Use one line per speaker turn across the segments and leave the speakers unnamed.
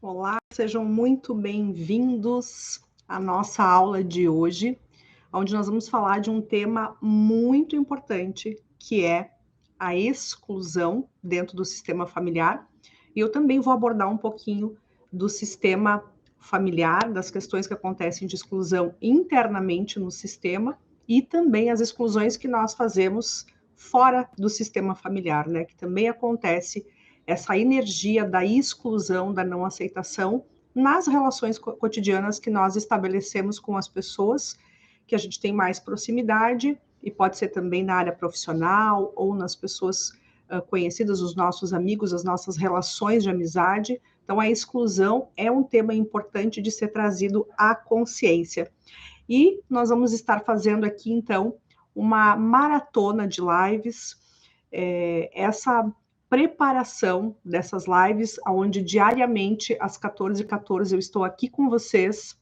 Olá, sejam muito bem-vindos à nossa aula de hoje, onde nós vamos falar de um tema muito importante, que é a exclusão dentro do sistema familiar. E eu também vou abordar um pouquinho do sistema familiar, das questões que acontecem de exclusão internamente no sistema e também as exclusões que nós fazemos fora do sistema familiar, né? Que também acontece essa energia da exclusão, da não aceitação nas relações cotidianas que nós estabelecemos com as pessoas que a gente tem mais proximidade, e pode ser também na área profissional ou nas pessoas conhecidas, os nossos amigos, as nossas relações de amizade. Então, a exclusão é um tema importante de ser trazido à consciência. E nós vamos estar fazendo aqui, então, uma maratona de lives, essa preparação dessas lives, onde diariamente, às 14h14, eu estou aqui com vocês,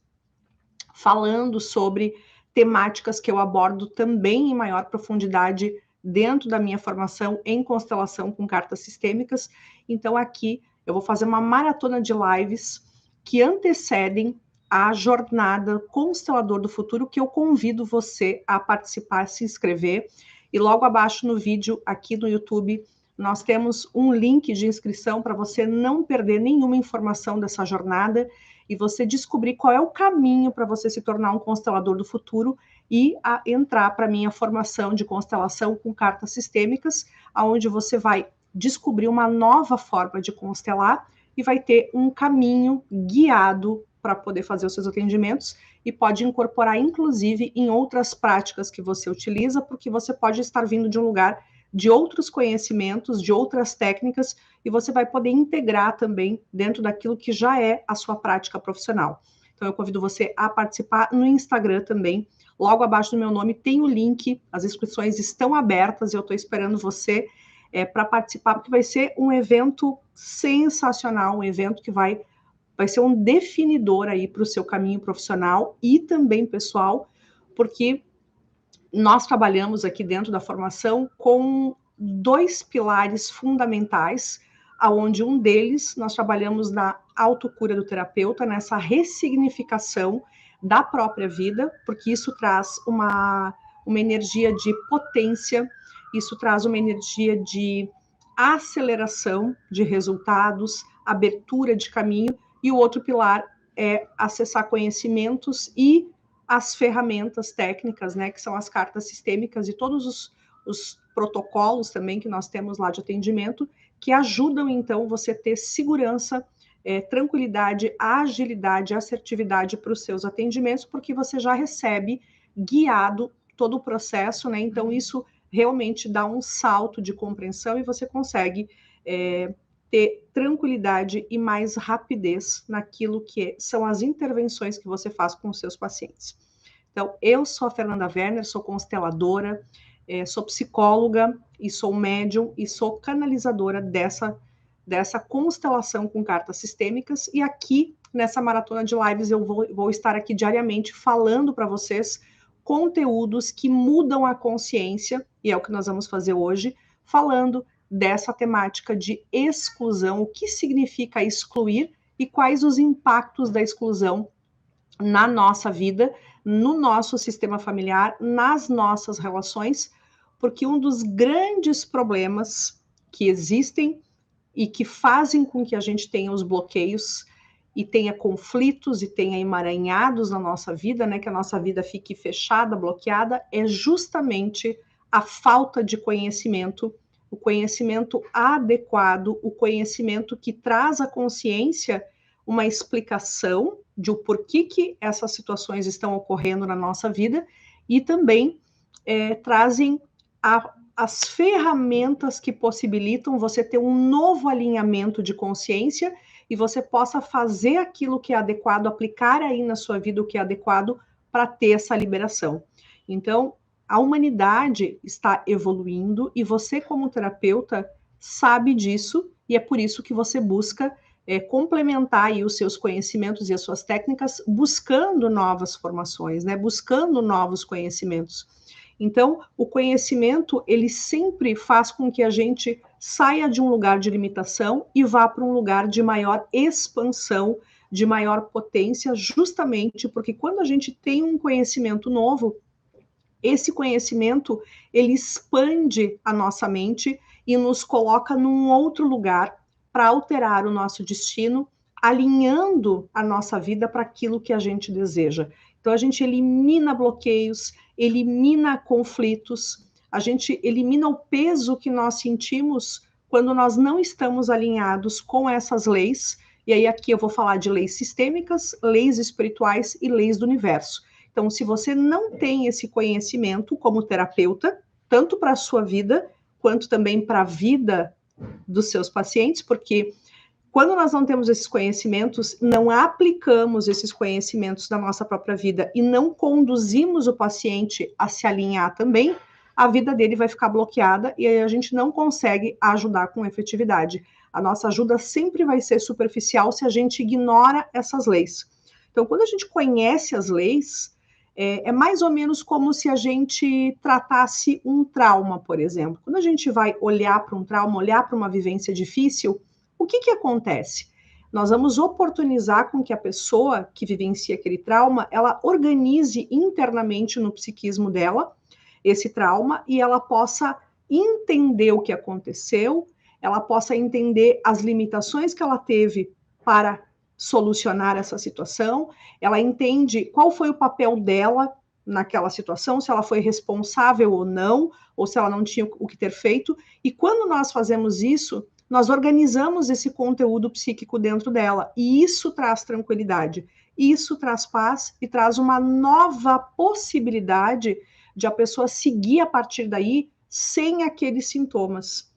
falando sobre temáticas que eu abordo também em maior profundidade dentro da minha formação em constelação com cartas sistêmicas. Então, aqui eu vou fazer uma maratona de lives que antecedem a jornada Constelador do Futuro, que eu convido você a participar, se inscrever. E logo abaixo no vídeo, aqui no YouTube, nós temos um link de inscrição para você não perder nenhuma informação dessa jornada e você descobrir qual é o caminho para você se tornar um constelador do futuro e entrar para a minha formação de constelação com cartas sistêmicas, onde você vai descobrir uma nova forma de constelar e vai ter um caminho guiado para poder fazer os seus atendimentos e pode incorporar, inclusive, em outras práticas que você utiliza, porque você pode estar vindo de um lugar de outros conhecimentos, de outras técnicas, e você vai poder integrar também dentro daquilo que já é a sua prática profissional. Então, eu convido você a participar no Instagram também. Logo abaixo do meu nome tem o link, as inscrições estão abertas e eu estou esperando você para participar, porque vai ser um evento sensacional, um evento que vai ser um definidor aí para o seu caminho profissional e também pessoal, porque nós trabalhamos aqui dentro da formação com dois pilares fundamentais, aonde um deles nós trabalhamos na autocura do terapeuta, nessa ressignificação da própria vida, porque isso traz uma energia de potência, isso traz uma energia de aceleração de resultados, abertura de caminho, e o outro pilar é acessar conhecimentos e as ferramentas técnicas, né, que são as cartas sistêmicas e todos os protocolos também que nós temos lá de atendimento, que ajudam, então, você ter segurança, tranquilidade, agilidade, assertividade para os seus atendimentos, porque você já recebe guiado todo o processo, né? Então, isso realmente dá um salto de compreensão e você consegue ter tranquilidade e mais rapidez naquilo que são as intervenções que você faz com os seus pacientes. Então, eu sou a Fernanda Werner, sou consteladora, sou psicóloga e sou médium e sou canalizadora dessa constelação com cartas sistêmicas, e aqui, nessa maratona de lives, eu vou estar aqui diariamente falando para vocês conteúdos que mudam a consciência, e é o que nós vamos fazer hoje, falando dessa temática de exclusão, o que significa excluir e quais os impactos da exclusão na nossa vida, no nosso sistema familiar, nas nossas relações, porque um dos grandes problemas que existem e que fazem com que a gente tenha os bloqueios e tenha conflitos e tenha emaranhados na nossa vida, né, que a nossa vida fique fechada, bloqueada, é justamente a falta de conhecimento, o conhecimento adequado, o conhecimento que traz à consciência uma explicação de o porquê que essas situações estão ocorrendo na nossa vida e também trazem as ferramentas que possibilitam você ter um novo alinhamento de consciência e você possa fazer aquilo que é adequado, aplicar aí na sua vida o que é adequado para ter essa liberação. Então, a humanidade está evoluindo e você, como terapeuta, sabe disso e é por isso que você busca complementar aí os seus conhecimentos e as suas técnicas, buscando novas formações, né? Buscando novos conhecimentos. Então, o conhecimento, ele sempre faz com que a gente saia de um lugar de limitação e vá para um lugar de maior expansão, de maior potência, justamente porque quando a gente tem um conhecimento novo, esse conhecimento, ele expande a nossa mente e nos coloca num outro lugar para alterar o nosso destino, alinhando a nossa vida para aquilo que a gente deseja. Então, a gente elimina bloqueios, elimina conflitos, a gente elimina o peso que nós sentimos quando nós não estamos alinhados com essas leis. E aí, aqui eu vou falar de leis sistêmicas, leis espirituais e leis do universo. Então, se você não tem esse conhecimento como terapeuta, tanto para a sua vida, quanto também para a vida dos seus pacientes, porque quando nós não temos esses conhecimentos, não aplicamos esses conhecimentos na nossa própria vida e não conduzimos o paciente a se alinhar também, a vida dele vai ficar bloqueada e aí a gente não consegue ajudar com efetividade. A nossa ajuda sempre vai ser superficial se a gente ignora essas leis. Então, quando a gente conhece as leis, é mais ou menos como se a gente tratasse um trauma, por exemplo. Quando a gente vai olhar para um trauma, olhar para uma vivência difícil, o que acontece? Nós vamos oportunizar com que a pessoa que vivencia aquele trauma, ela organize internamente no psiquismo dela esse trauma e ela possa entender o que aconteceu, ela possa entender as limitações que ela teve para solucionar essa situação, ela entende qual foi o papel dela naquela situação, se ela foi responsável ou não, ou se ela não tinha o que ter feito, e quando nós fazemos isso, nós organizamos esse conteúdo psíquico dentro dela, e isso traz tranquilidade, isso traz paz e traz uma nova possibilidade de a pessoa seguir a partir daí sem aqueles sintomas.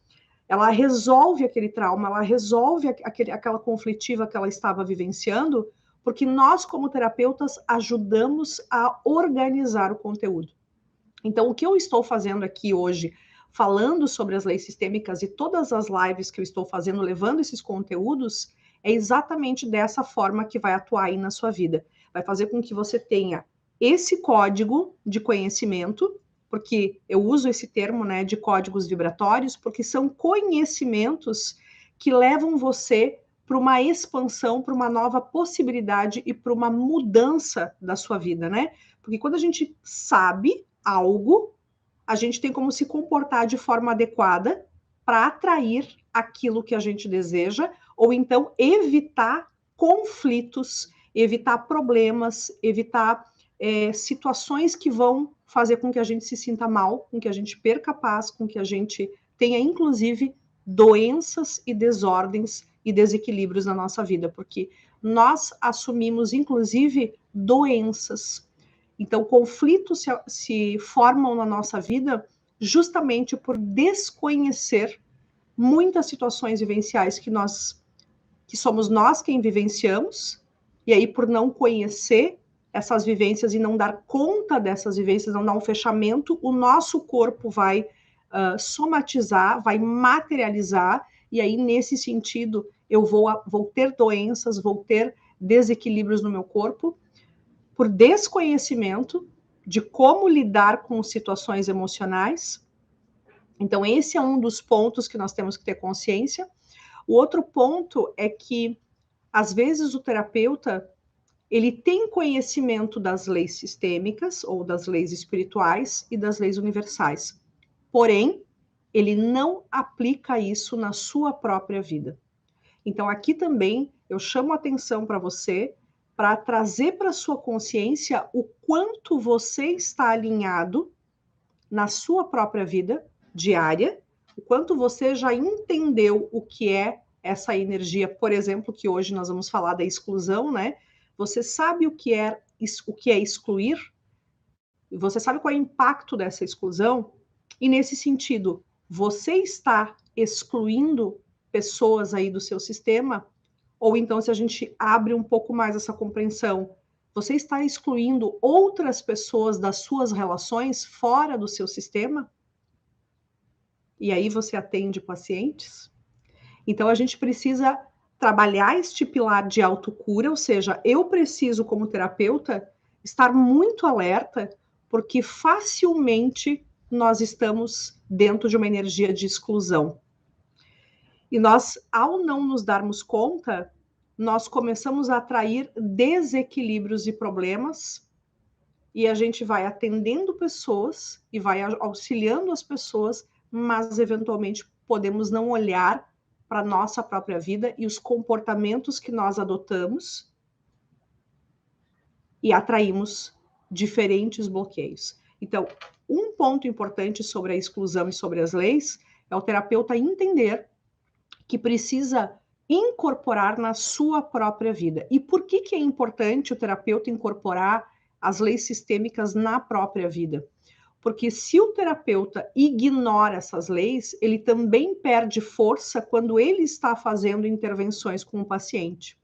Ela resolve aquele trauma, ela resolve aquela conflitiva que ela estava vivenciando, porque nós, como terapeutas, ajudamos a organizar o conteúdo. Então, o que eu estou fazendo aqui hoje, falando sobre as leis sistêmicas e todas as lives que eu estou fazendo, levando esses conteúdos, é exatamente dessa forma que vai atuar aí na sua vida. Vai fazer com que você tenha esse código de conhecimento, porque eu uso esse termo, né, de códigos vibratórios, porque são conhecimentos que levam você para uma expansão, para uma nova possibilidade e para uma mudança da sua vida, né? Porque quando a gente sabe algo, a gente tem como se comportar de forma adequada para atrair aquilo que a gente deseja, ou então evitar conflitos, evitar problemas, evitar situações que vão fazer com que a gente se sinta mal, com que a gente perca a paz, com que a gente tenha, inclusive, doenças e desordens e desequilíbrios na nossa vida, porque nós assumimos, inclusive, doenças. Então, conflitos se formam na nossa vida justamente por desconhecer muitas situações vivenciais que somos nós quem vivenciamos, e aí por não conhecer essas vivências e não dar conta dessas vivências, não dar um fechamento, o nosso corpo vai somatizar, vai materializar, e aí nesse sentido eu vou ter doenças, vou ter desequilíbrios no meu corpo, por desconhecimento de como lidar com situações emocionais. Então, esse é um dos pontos que nós temos que ter consciência. O outro ponto é que, às vezes, o terapeuta, ele tem conhecimento das leis sistêmicas, ou das leis espirituais e das leis universais. Porém, ele não aplica isso na sua própria vida. Então, aqui também, eu chamo a atenção para você, para trazer para a sua consciência o quanto você está alinhado na sua própria vida diária, o quanto você já entendeu o que é essa energia, por exemplo, que hoje nós vamos falar da exclusão, né? Você sabe o que é excluir? Você sabe qual é o impacto dessa exclusão? E nesse sentido, você está excluindo pessoas aí do seu sistema? Ou então, se a gente abre um pouco mais essa compreensão, você está excluindo outras pessoas das suas relações fora do seu sistema? E aí você atende pacientes? Então, a gente precisa trabalhar este pilar de autocura, ou seja, eu preciso, como terapeuta, estar muito alerta porque facilmente nós estamos dentro de uma energia de exclusão. E nós, ao não nos darmos conta, nós começamos a atrair desequilíbrios e problemas, e a gente vai atendendo pessoas e vai auxiliando as pessoas, mas eventualmente podemos não olhar para a nossa própria vida e os comportamentos que nós adotamos e atraímos diferentes bloqueios. Então, um ponto importante sobre a exclusão e sobre as leis é o terapeuta entender que precisa incorporar na sua própria vida. E por que é importante o terapeuta incorporar as leis sistêmicas na própria vida? Porque se o terapeuta ignora essas leis, ele também perde força quando ele está fazendo intervenções com o paciente.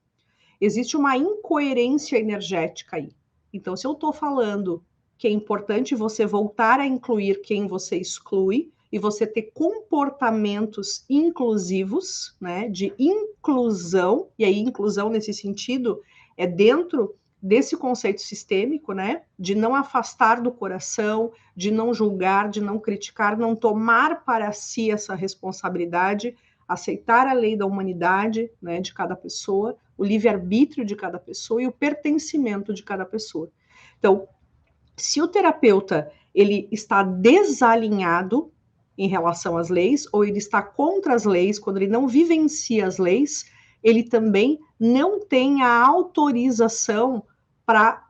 Existe uma incoerência energética aí. Então, se eu estou falando que é importante você voltar a incluir quem você exclui, e você ter comportamentos inclusivos, né, de inclusão, e aí inclusão nesse sentido é dentro desse conceito sistêmico, né, de não afastar do coração, de não julgar, de não criticar, não tomar para si essa responsabilidade, aceitar a lei da humanidade, né, de cada pessoa, o livre-arbítrio de cada pessoa e o pertencimento de cada pessoa. Então, se o terapeuta ele está desalinhado em relação às leis, ou ele está contra as leis, quando ele não vivencia as leis, ele também não tem a autorização para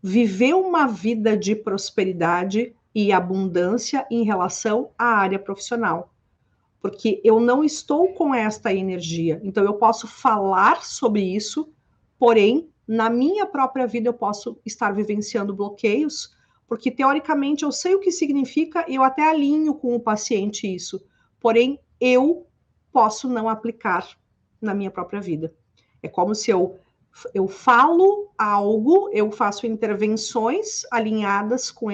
viver uma vida de prosperidade e abundância em relação à área profissional. Porque eu não estou com esta energia. Então, eu posso falar sobre isso, porém, na minha própria vida, eu posso estar vivenciando bloqueios, porque teoricamente eu sei o que significa e eu até alinho com o paciente isso, porém eu posso não aplicar na minha própria vida. É como se eu falo algo, eu faço intervenções alinhadas com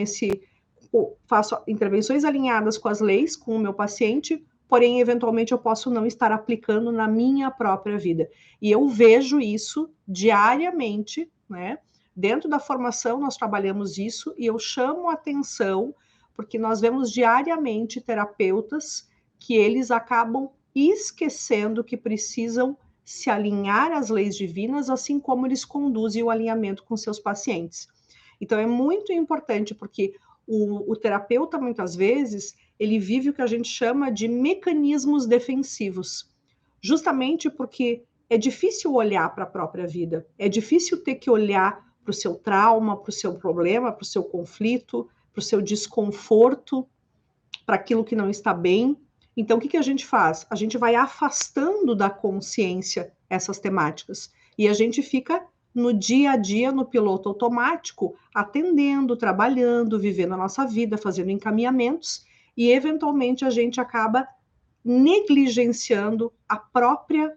faço intervenções alinhadas com as leis, com o meu paciente, porém eventualmente eu posso não estar aplicando na minha própria vida. E eu vejo isso diariamente, né? Dentro da formação, nós trabalhamos isso e eu chamo a atenção porque nós vemos diariamente terapeutas que eles acabam esquecendo que precisam se alinhar às leis divinas, assim como eles conduzem o alinhamento com seus pacientes. Então, é muito importante porque o terapeuta, muitas vezes, ele vive o que a gente chama de mecanismos defensivos, justamente porque é difícil olhar para a própria vida, é difícil ter que olhar para o seu trauma, para o seu problema, para o seu conflito, para o seu desconforto, para aquilo que não está bem. Então, o que a gente faz? A gente vai afastando da consciência essas temáticas e a gente fica no dia a dia, no piloto automático, atendendo, trabalhando, vivendo a nossa vida, fazendo encaminhamentos e, eventualmente, a gente acaba negligenciando a própria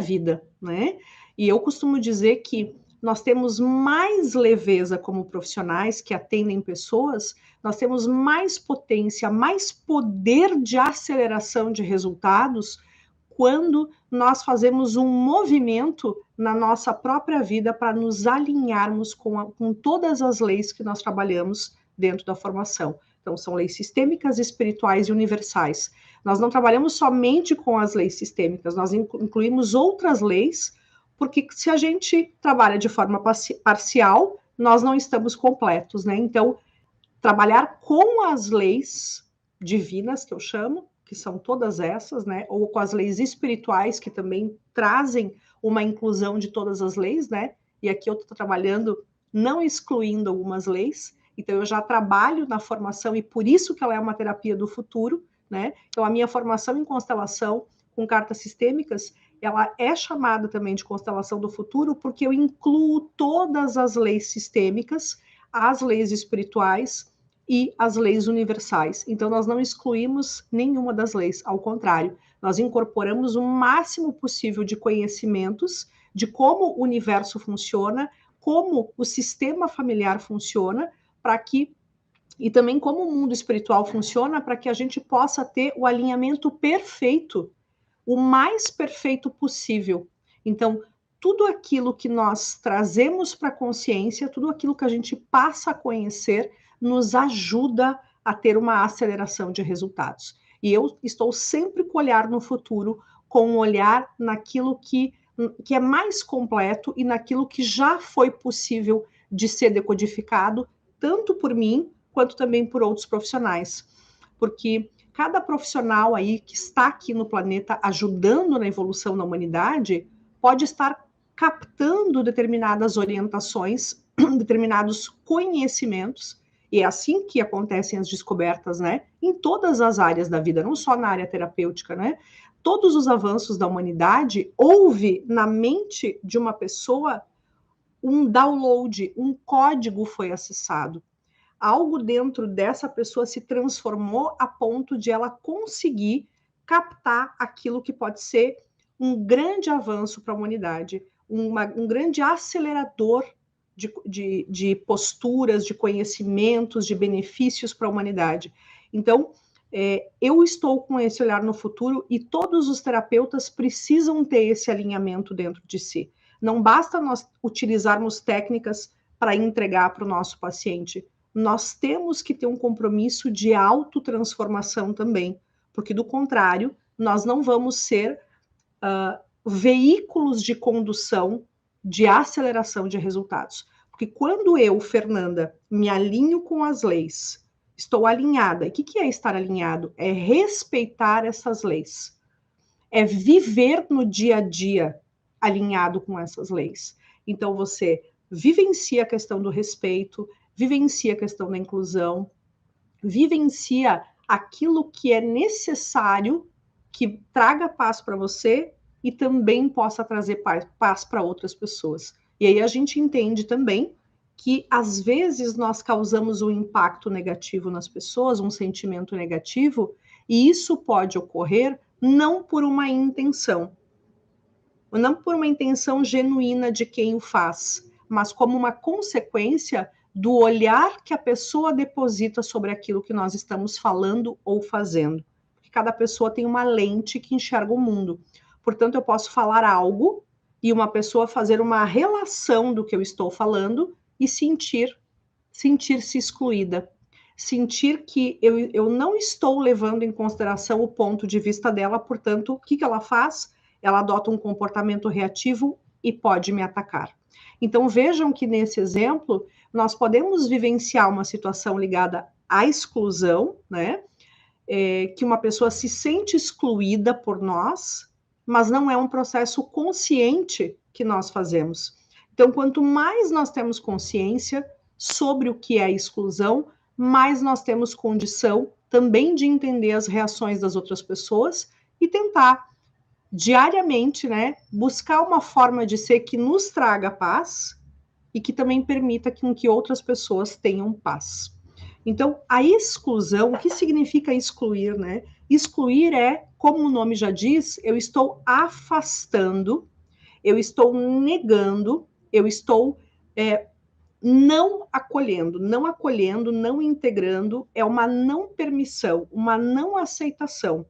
vida, né? E eu costumo dizer que nós temos mais leveza como profissionais que atendem pessoas, nós temos mais potência, mais poder de aceleração de resultados quando nós fazemos um movimento na nossa própria vida para nos alinharmos com todas as leis que nós trabalhamos dentro da formação. Então, são leis sistêmicas, espirituais e universais. Nós não trabalhamos somente com as leis sistêmicas, nós incluímos outras leis, porque se a gente trabalha de forma parcial, nós não estamos completos, né? Então, trabalhar com as leis divinas, que eu chamo, que são todas essas, né? Ou com as leis espirituais, que também trazem uma inclusão de todas as leis, né? E aqui eu estou trabalhando não excluindo algumas leis, então eu já trabalho na formação e por isso que ela é uma terapia do futuro, né? Então a minha formação em constelação com cartas sistêmicas, ela é chamada também de constelação do futuro porque eu incluo todas as leis sistêmicas, as leis espirituais e as leis universais. Então, nós não excluímos nenhuma das leis, ao contrário, nós incorporamos o máximo possível de conhecimentos de como o universo funciona, como o sistema familiar funciona, para que e também como o mundo espiritual funciona, para que a gente possa ter o alinhamento perfeito, o mais perfeito possível. Então, tudo aquilo que nós trazemos para a consciência, tudo aquilo que a gente passa a conhecer, nos ajuda a ter uma aceleração de resultados. E eu estou sempre com o olhar no futuro, com um olhar naquilo que é mais completo e naquilo que já foi possível de ser decodificado, tanto por mim, quanto também por outros profissionais. Porque cada profissional aí que está aqui no planeta ajudando na evolução da humanidade pode estar captando determinadas orientações, determinados conhecimentos, e é assim que acontecem as descobertas, né? Em todas as áreas da vida, não só na área terapêutica, né? Todos os avanços da humanidade, houve na mente de uma pessoa um download, um código foi acessado. Algo dentro dessa pessoa se transformou a ponto de ela conseguir captar aquilo que pode ser um grande avanço para a humanidade, um grande acelerador de posturas, de conhecimentos, de benefícios para a humanidade. Então, eu estou com esse olhar no futuro e todos os terapeutas precisam ter esse alinhamento dentro de si. Não basta nós utilizarmos técnicas para entregar para o nosso paciente. Nós temos que ter um compromisso de autotransformação também, porque do contrário, nós não vamos ser veículos de condução de aceleração de resultados. Porque quando eu, Fernanda, me alinho com as leis, estou alinhada. E o que é estar alinhado? É respeitar essas leis. É viver no dia a dia alinhado com essas leis. Então, você vivencia a questão do respeito, vivencia a questão da inclusão, vivencia aquilo que é necessário que traga paz para você e também possa trazer paz para outras pessoas. E aí a gente entende também que, às vezes, nós causamos um impacto negativo nas pessoas, um sentimento negativo, e isso pode ocorrer não por uma intenção, não por uma intenção genuína de quem o faz, mas como uma consequência do olhar que a pessoa deposita sobre aquilo que nós estamos falando ou fazendo. Porque cada pessoa tem uma lente que enxerga o mundo. Portanto, eu posso falar algo e uma pessoa fazer uma relação do que eu estou falando e sentir-se excluída. Sentir que eu não estou levando em consideração o ponto de vista dela, portanto, o que ela faz? Ela adota um comportamento reativo e pode me atacar. Então, vejam que nesse exemplo, nós podemos vivenciar uma situação ligada à exclusão, né? Que uma pessoa se sente excluída por nós, mas não é um processo consciente que nós fazemos. Então, quanto mais nós temos consciência sobre o que é exclusão, mais nós temos condição também de entender as reações das outras pessoas e tentar diariamente, né, buscar uma forma de ser que nos traga paz e que também permita que outras pessoas tenham paz. Então, a exclusão, o que significa excluir, né? Excluir é, como o nome já diz, eu estou afastando, eu estou negando, eu estou não acolhendo, não integrando, é uma não permissão, uma não aceitação.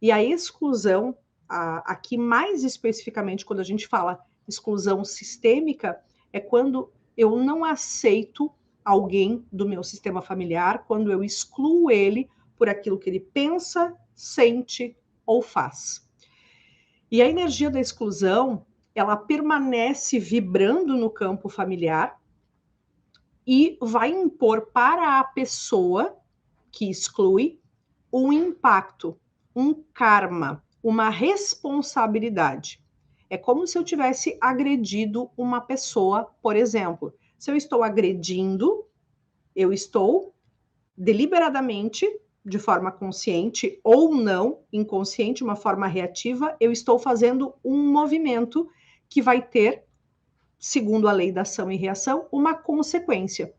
E a exclusão, aqui mais especificamente, quando a gente fala exclusão sistêmica, é quando eu não aceito alguém do meu sistema familiar, quando eu excluo ele por aquilo que ele pensa, sente ou faz. E a energia da exclusão, ela permanece vibrando no campo familiar e vai impor para a pessoa que exclui um impacto, um karma, uma responsabilidade. É como se eu tivesse agredido uma pessoa, por exemplo. Se eu estou agredindo, eu estou deliberadamente, de forma consciente ou não, inconsciente, uma forma reativa, eu estou fazendo um movimento que vai ter, segundo a lei da ação e reação, uma consequência.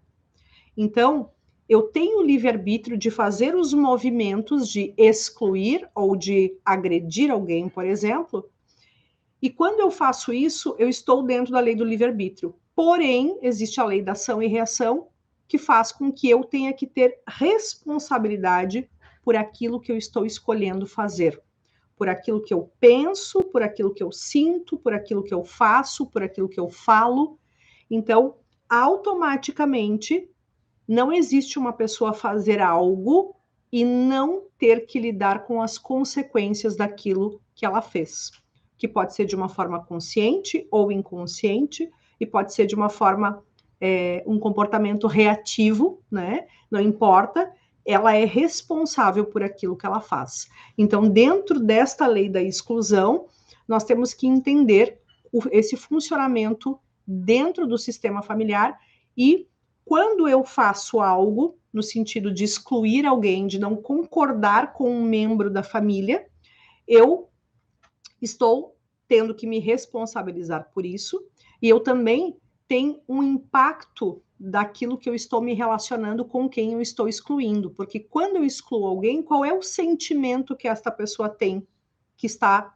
Então, eu tenho o livre-arbítrio de fazer os movimentos de excluir ou de agredir alguém, por exemplo, e quando eu faço isso, eu estou dentro da lei do livre-arbítrio. Porém, existe a lei da ação e reação, que faz com que eu tenha que ter responsabilidade por aquilo que eu estou escolhendo fazer. por aquilo que eu penso, por aquilo que eu sinto, por aquilo que eu faço, por aquilo que eu falo. Então, automaticamente, não existe uma pessoa fazer algo e não ter que lidar com as consequências daquilo que ela fez, que pode ser de uma forma consciente ou inconsciente, e pode ser de uma forma, um comportamento reativo, né? Não importa, ela é responsável por aquilo que ela faz. Então, dentro desta lei da exclusão, nós temos que entender esse funcionamento dentro do sistema familiar, e quando eu faço algo no sentido de excluir alguém, de não concordar com um membro da família, eu estou tendo que me responsabilizar por isso, e eu também tenho um impacto daquilo que eu estou me relacionando com quem eu estou excluindo, porque quando eu excluo alguém, qual é o sentimento que esta pessoa tem que está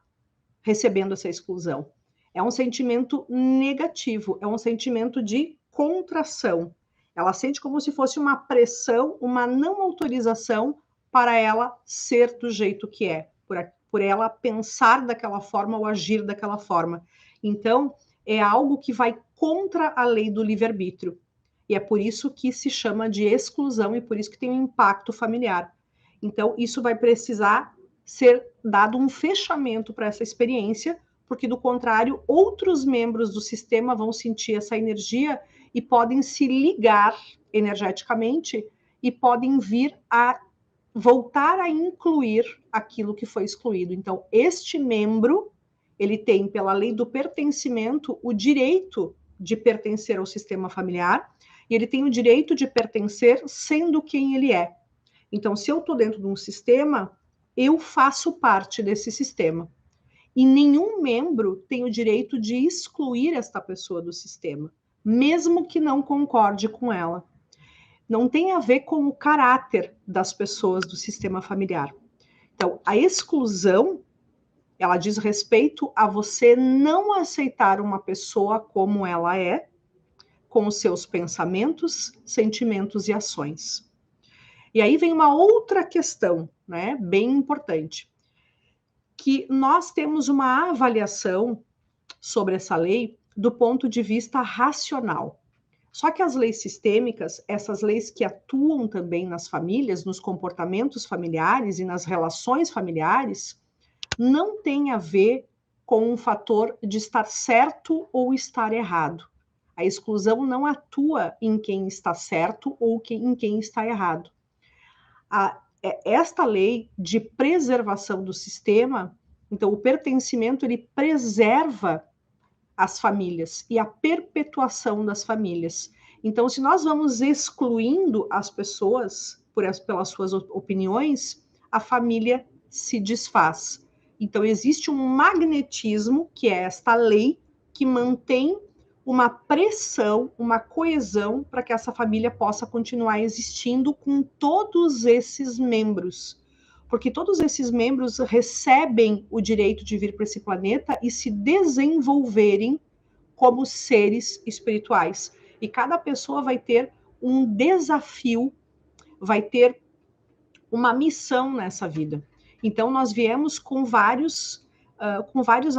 recebendo essa exclusão? É um sentimento negativo, é um sentimento de contração. Ela sente como se fosse uma pressão, uma não autorização para ela ser do jeito que é, por ela pensar daquela forma ou agir daquela forma. Então, é algo que vai contra a lei do livre-arbítrio. E é por isso que se chama de exclusão e por isso que tem um impacto familiar. Então, isso vai precisar ser dado um fechamento para essa experiência, porque do contrário, outros membros do sistema vão sentir essa energia e podem se ligar energeticamente e podem vir a voltar a incluir aquilo que foi excluído. Então, este membro, ele tem, pela lei do pertencimento, o direito de pertencer ao sistema familiar, e ele tem o direito de pertencer sendo quem ele é. Então, se eu estou dentro de um sistema, eu faço parte desse sistema. E nenhum membro tem o direito de excluir esta pessoa do sistema, mesmo que não concorde com ela. Não tem a ver com o caráter das pessoas do sistema familiar. Então, a exclusão, ela diz respeito a você não aceitar uma pessoa como ela é, com os seus pensamentos, sentimentos e ações. E aí vem uma outra questão, né, bem importante, que nós temos uma avaliação sobre essa lei do ponto de vista racional. Só que as leis sistêmicas, essas leis que atuam também nas famílias, nos comportamentos familiares e nas relações familiares, não têm a ver com um fator de estar certo ou estar errado. A exclusão não atua em quem está certo ou em quem está errado. Esta lei de preservação do sistema, então o pertencimento, ele preserva as famílias e a perpetuação das famílias. Então, se nós vamos excluindo as pessoas pelas suas opiniões, a família se desfaz. Então, existe um magnetismo, que é esta lei, que mantém uma pressão, uma coesão para que essa família possa continuar existindo com todos esses membros. Porque todos esses membros recebem o direito de vir para esse planeta e se desenvolverem como seres espirituais. E cada pessoa vai ter um desafio, vai ter uma missão nessa vida. Então, nós viemos com vários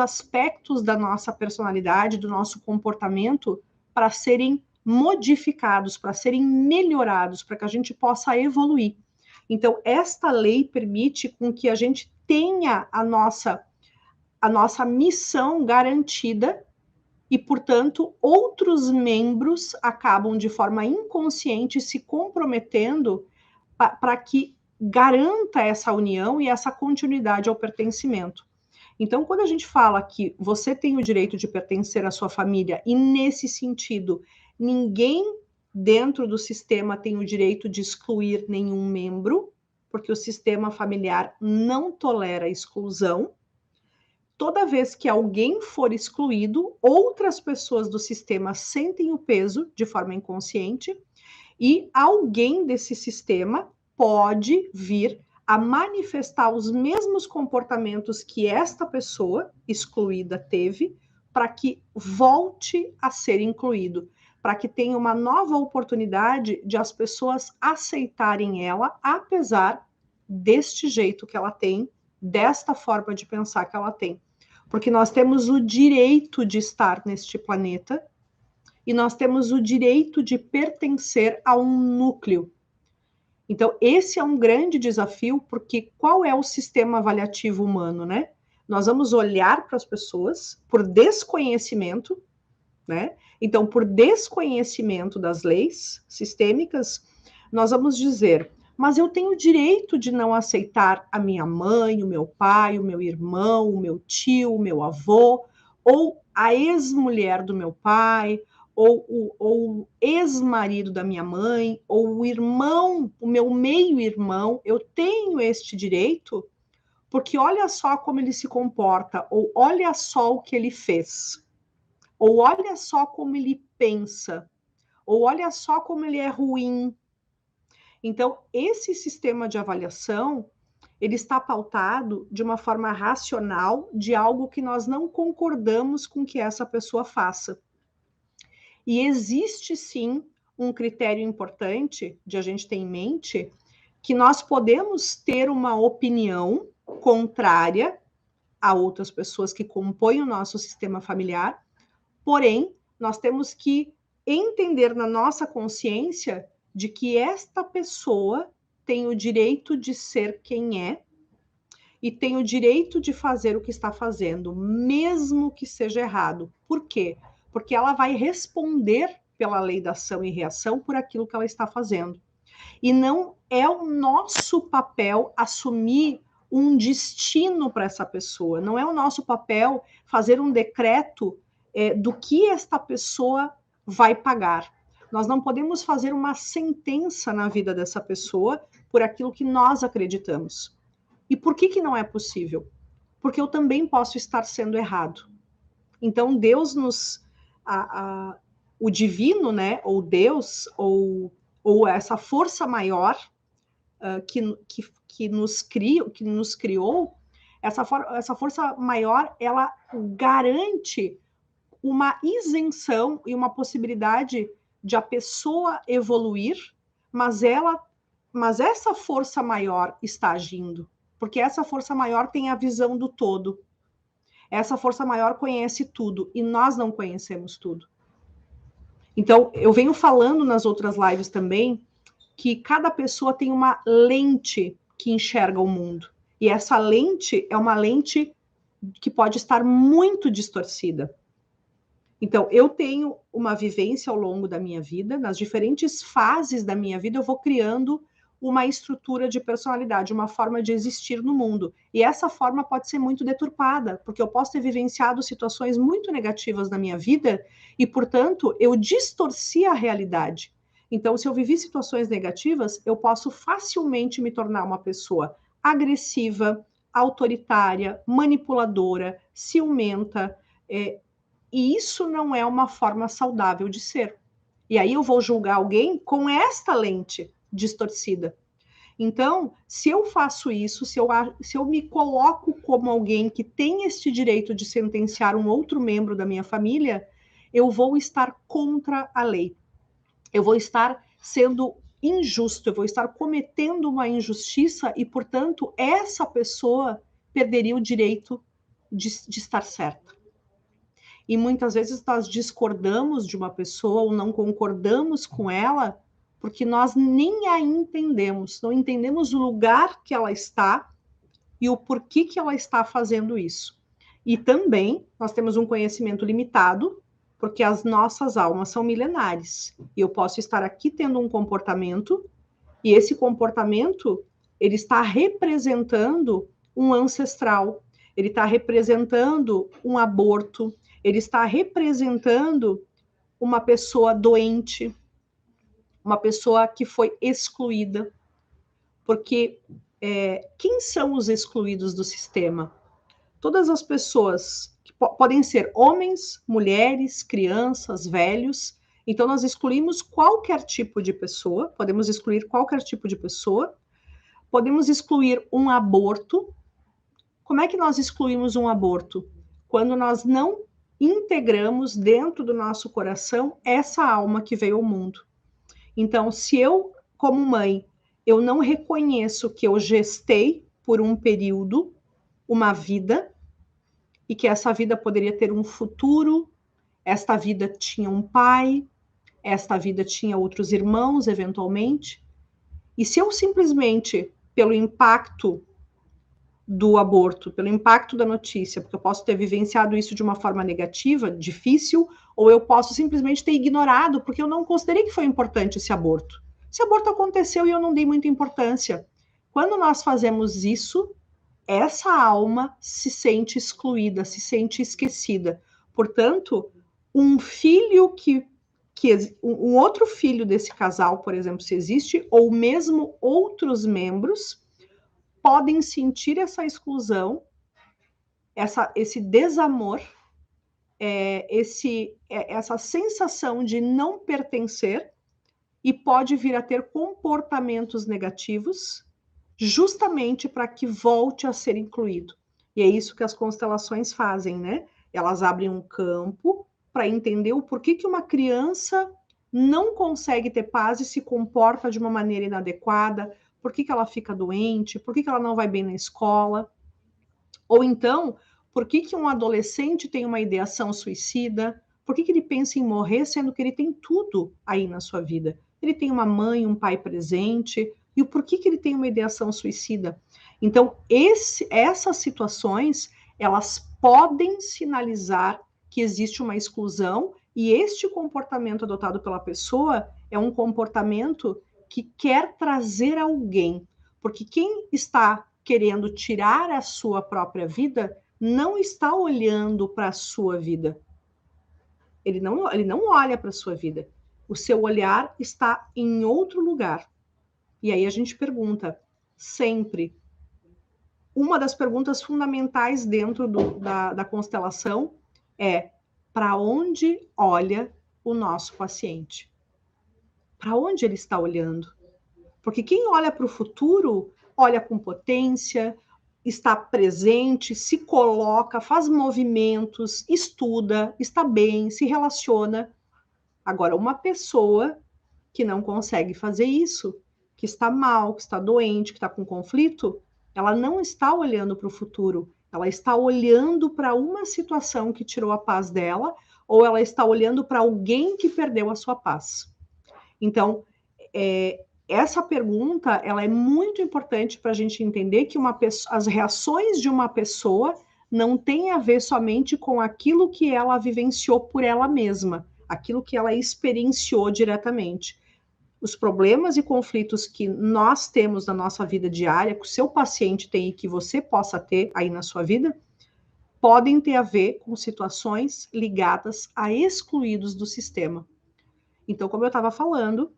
aspectos da nossa personalidade, do nosso comportamento, para serem modificados, para serem melhorados, para que a gente possa evoluir. Então, esta lei permite com que a gente tenha a nossa missão garantida e, portanto, outros membros acabam de forma inconsciente se comprometendo para que garanta essa união e essa continuidade ao pertencimento. Então, quando a gente fala que você tem o direito de pertencer à sua família, e nesse sentido, ninguém dentro do sistema tem o direito de excluir nenhum membro, porque o sistema familiar não tolera exclusão. Toda vez que alguém for excluído, outras pessoas do sistema sentem o peso de forma inconsciente, e alguém desse sistema pode vir a manifestar os mesmos comportamentos que esta pessoa excluída teve, para que volte a ser incluído, para que tenha uma nova oportunidade de as pessoas aceitarem ela, apesar deste jeito que ela tem, desta forma de pensar que ela tem. Porque nós temos o direito de estar neste planeta e nós temos o direito de pertencer a um núcleo. Então, esse é um grande desafio, porque qual é o sistema avaliativo humano, né? Nós vamos olhar para as pessoas por desconhecimento, né? Então, por desconhecimento das leis sistêmicas, nós vamos dizer, mas eu tenho o direito de não aceitar a minha mãe, o meu pai, o meu irmão, o meu tio, o meu avô, ou a ex-mulher do meu pai, ou o ex-marido da minha mãe, ou o irmão, o meu meio-irmão. Eu tenho este direito, porque olha só como ele se comporta, ou olha só o que ele fez, ou olha só como ele pensa, ou olha só como ele é ruim. Então, esse sistema de avaliação, ele está pautado de uma forma racional de algo que nós não concordamos com que essa pessoa faça. E existe, sim, um critério importante de a gente ter em mente, que nós podemos ter uma opinião contrária a outras pessoas que compõem o nosso sistema familiar, porém, nós temos que entender na nossa consciência de que esta pessoa tem o direito de ser quem é e tem o direito de fazer o que está fazendo, mesmo que seja errado. Por quê? Porque ela vai responder pela lei da ação e reação por aquilo que ela está fazendo. E não é o nosso papel assumir um destino para essa pessoa, não é o nosso papel fazer um decreto do que esta pessoa vai pagar. Nós não podemos fazer uma sentença na vida dessa pessoa por aquilo que nós acreditamos. E por que não é possível? Porque eu também posso estar sendo errado. Então, Deus o divino, né, ou Deus, ou essa força maior que nos criou, essa força maior, ela garante uma isenção e uma possibilidade de a pessoa evoluir, mas essa força maior está agindo, porque essa força maior tem a visão do todo. Essa força maior conhece tudo e nós não conhecemos tudo. Então, eu venho falando nas outras lives também que cada pessoa tem uma lente que enxerga o mundo. E essa lente é uma lente que pode estar muito distorcida. Então, eu tenho uma vivência ao longo da minha vida, nas diferentes fases da minha vida, eu vou criando uma estrutura de personalidade, uma forma de existir no mundo. E essa forma pode ser muito deturpada, porque eu posso ter vivenciado situações muito negativas na minha vida e, portanto, eu distorci a realidade. Então, se eu vivi situações negativas, eu posso facilmente me tornar uma pessoa agressiva, autoritária, manipuladora, ciumenta, e isso não é uma forma saudável de ser. E aí eu vou julgar alguém com esta lente distorcida. Então, se eu faço isso, se eu me coloco como alguém que tem este direito de sentenciar um outro membro da minha família, eu vou estar contra a lei. Eu vou estar sendo injusto, eu vou estar cometendo uma injustiça e, portanto, essa pessoa perderia o direito de estar certa. E muitas vezes nós discordamos de uma pessoa ou não concordamos com ela porque nós nem a entendemos, não entendemos o lugar que ela está e o porquê que ela está fazendo isso. E também nós temos um conhecimento limitado, porque as nossas almas são milenares. E eu posso estar aqui tendo um comportamento, e esse comportamento, ele está representando um ancestral, ele está representando um aborto, ele está representando uma pessoa doente, uma pessoa que foi excluída. Porque quem são os excluídos do sistema? Todas as pessoas, que podem ser homens, mulheres, crianças, velhos. Então, nós excluímos qualquer tipo de pessoa, podemos excluir qualquer tipo de pessoa, podemos excluir um aborto. Como é que nós excluímos um aborto? Quando nós não integramos dentro do nosso coração essa alma que veio ao mundo. Então, se eu, como mãe, eu não reconheço que eu gestei por um período, uma vida e que essa vida poderia ter um futuro, esta vida tinha um pai, esta vida tinha outros irmãos, eventualmente. E se eu simplesmente, pelo impacto do aborto, pelo impacto da notícia, porque eu posso ter vivenciado isso de uma forma negativa, difícil, ou eu posso simplesmente ter ignorado, porque eu não considerei que foi importante esse aborto. Esse aborto aconteceu e eu não dei muita importância. Quando nós fazemos isso, essa alma se sente excluída, se sente esquecida. Portanto, um filho um outro filho desse casal, por exemplo, se existe, ou mesmo outros membros, podem sentir essa exclusão, esse desamor, essa sensação de não pertencer, e pode vir a ter comportamentos negativos, justamente para que volte a ser incluído. E é isso que as constelações fazem, né? Elas abrem um campo para entender o porquê que uma criança não consegue ter paz e se comporta de uma maneira inadequada, por que ela fica doente, por que ela não vai bem na escola. Ou então, por que um adolescente tem uma ideação suicida? Por que ele pensa em morrer, sendo que ele tem tudo aí na sua vida? Ele tem uma mãe, um pai presente, e o porquê que ele tem uma ideação suicida? Então, essas situações, elas podem sinalizar que existe uma exclusão, e este comportamento adotado pela pessoa é um comportamento que quer trazer alguém, porque quem está querendo tirar a sua própria vida não está olhando para a sua vida. Ele não olha para a sua vida. O seu olhar está em outro lugar. E aí a gente pergunta sempre. Uma das perguntas fundamentais dentro da constelação é: para onde olha o nosso paciente? Para onde ele está olhando? Porque quem olha para o futuro, olha com potência, está presente, se coloca, faz movimentos, estuda, está bem, se relaciona. Agora, uma pessoa que não consegue fazer isso, que está mal, que está doente, que está com conflito, ela não está olhando para o futuro, ela está olhando para uma situação que tirou a paz dela, ou ela está olhando para alguém que perdeu a sua paz. Então, essa pergunta ela é muito importante para a gente entender que as reações de uma pessoa não têm a ver somente com aquilo que ela vivenciou por ela mesma, aquilo que ela experienciou diretamente. Os problemas e conflitos que nós temos na nossa vida diária, que o seu paciente tem e que você possa ter aí na sua vida, podem ter a ver com situações ligadas a excluídos do sistema. Então, como eu estava falando,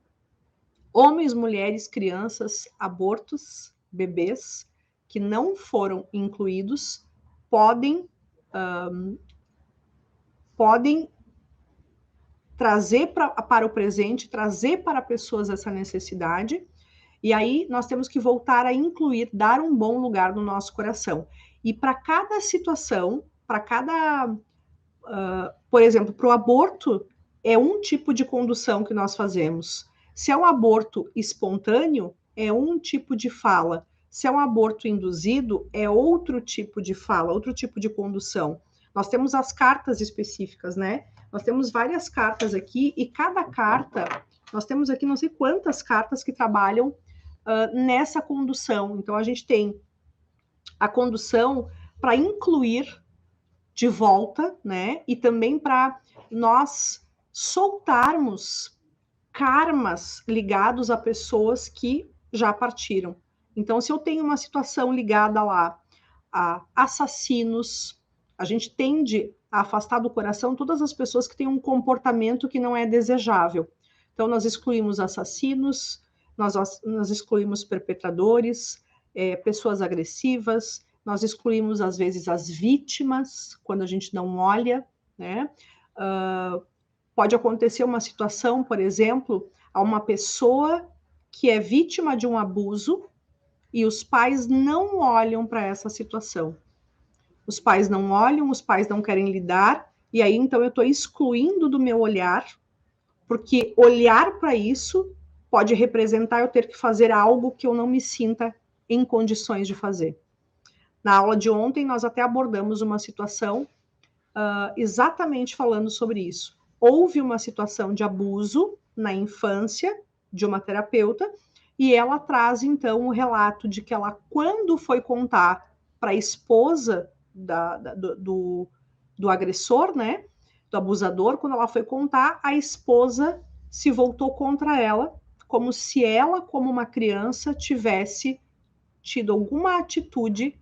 homens, mulheres, crianças, abortos, bebês que não foram incluídos podem trazer para o presente, trazer para pessoas essa necessidade, e aí nós temos que voltar a incluir, dar um bom lugar no nosso coração. E para cada situação, para cada, por exemplo, para o aborto, é um tipo de condução que nós fazemos. Se é um aborto espontâneo, é um tipo de fala. Se é um aborto induzido, é outro tipo de fala, outro tipo de condução. Nós temos as cartas específicas, né? Nós temos várias cartas aqui, e cada carta, nós temos aqui não sei quantas cartas que trabalham nessa condução. Então, a gente tem a condução para incluir de volta, né? E também para nós soltarmos karmas ligados a pessoas que já partiram. Então, se eu tenho uma situação ligada lá a assassinos, a gente tende a afastar do coração todas as pessoas que têm um comportamento que não é desejável. Então, nós excluímos assassinos, nós excluímos perpetradores, pessoas agressivas, nós excluímos, às vezes, as vítimas, quando a gente não olha, né? Pode acontecer uma situação, por exemplo, a uma pessoa que é vítima de um abuso e os pais não olham para essa situação. Os pais não olham, os pais não querem lidar, e aí então eu estou excluindo do meu olhar, porque olhar para isso pode representar eu ter que fazer algo que eu não me sinta em condições de fazer. Na aula de ontem, nós até abordamos uma situação exatamente falando sobre isso. Houve uma situação de abuso na infância de uma terapeuta e ela traz, então, o relato de que ela, quando foi contar para a esposa do agressor, né, do abusador, quando ela foi contar, a esposa se voltou contra ela, como se ela, como uma criança, tivesse tido alguma atitude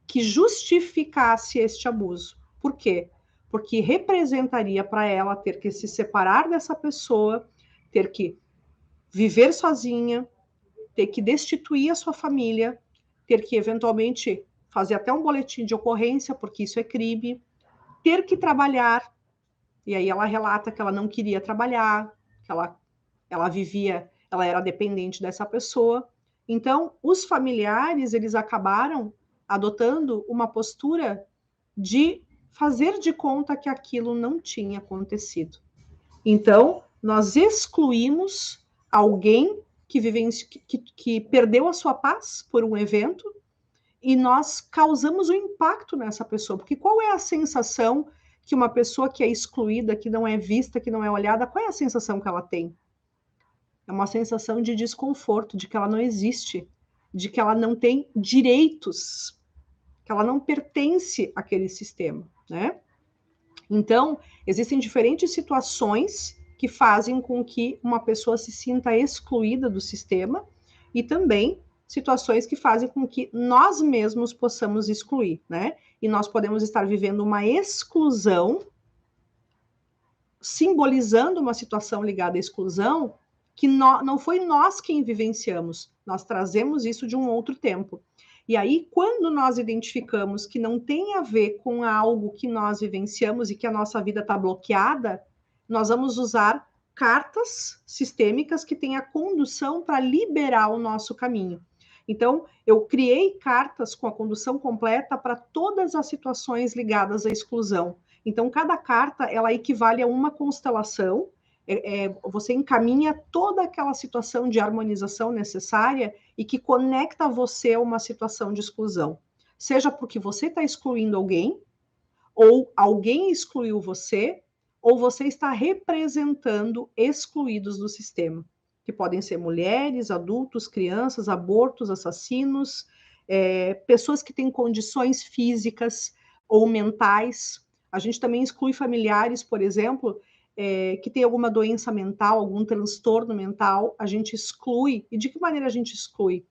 que justificasse este abuso. Por quê? Porque representaria para ela ter que se separar dessa pessoa, ter que viver sozinha, ter que destituir a sua família, ter que eventualmente fazer até um boletim de ocorrência, porque isso é crime, ter que trabalhar. E aí ela relata que ela não queria trabalhar, que ela vivia, ela era dependente dessa pessoa. Então, os familiares, eles acabaram adotando uma postura de fazer de conta que aquilo não tinha acontecido. Então, nós excluímos alguém que perdeu a sua paz por um evento e nós causamos um impacto nessa pessoa. Porque qual é a sensação que uma pessoa que é excluída, que não é vista, que não é olhada, qual é a sensação que ela tem? É uma sensação de desconforto, de que ela não existe, de que ela não tem direitos, que ela não pertence àquele sistema, né? Então, existem diferentes situações que fazem com que uma pessoa se sinta excluída do sistema e também situações que fazem com que nós mesmos possamos excluir, né? E nós podemos estar vivendo uma exclusão, simbolizando uma situação ligada à exclusão, que não foi nós quem vivenciamos, nós trazemos isso de um outro tempo. E aí, quando nós identificamos que não tem a ver com algo que nós vivenciamos e que a nossa vida está bloqueada, nós vamos usar cartas sistêmicas que têm a condução para liberar o nosso caminho. Então, eu criei cartas com a condução completa para todas as situações ligadas à exclusão. Então, cada carta, ela equivale a uma constelação, você encaminha toda aquela situação de harmonização necessária e que conecta você a uma situação de exclusão. Seja porque você está excluindo alguém, ou alguém excluiu você, ou você está representando excluídos do sistema, que podem ser mulheres, adultos, crianças, abortos, assassinos, pessoas que têm condições físicas ou mentais. A gente também exclui familiares, por exemplo, que tem alguma doença mental, algum transtorno mental, a gente exclui. E de que maneira a gente exclui?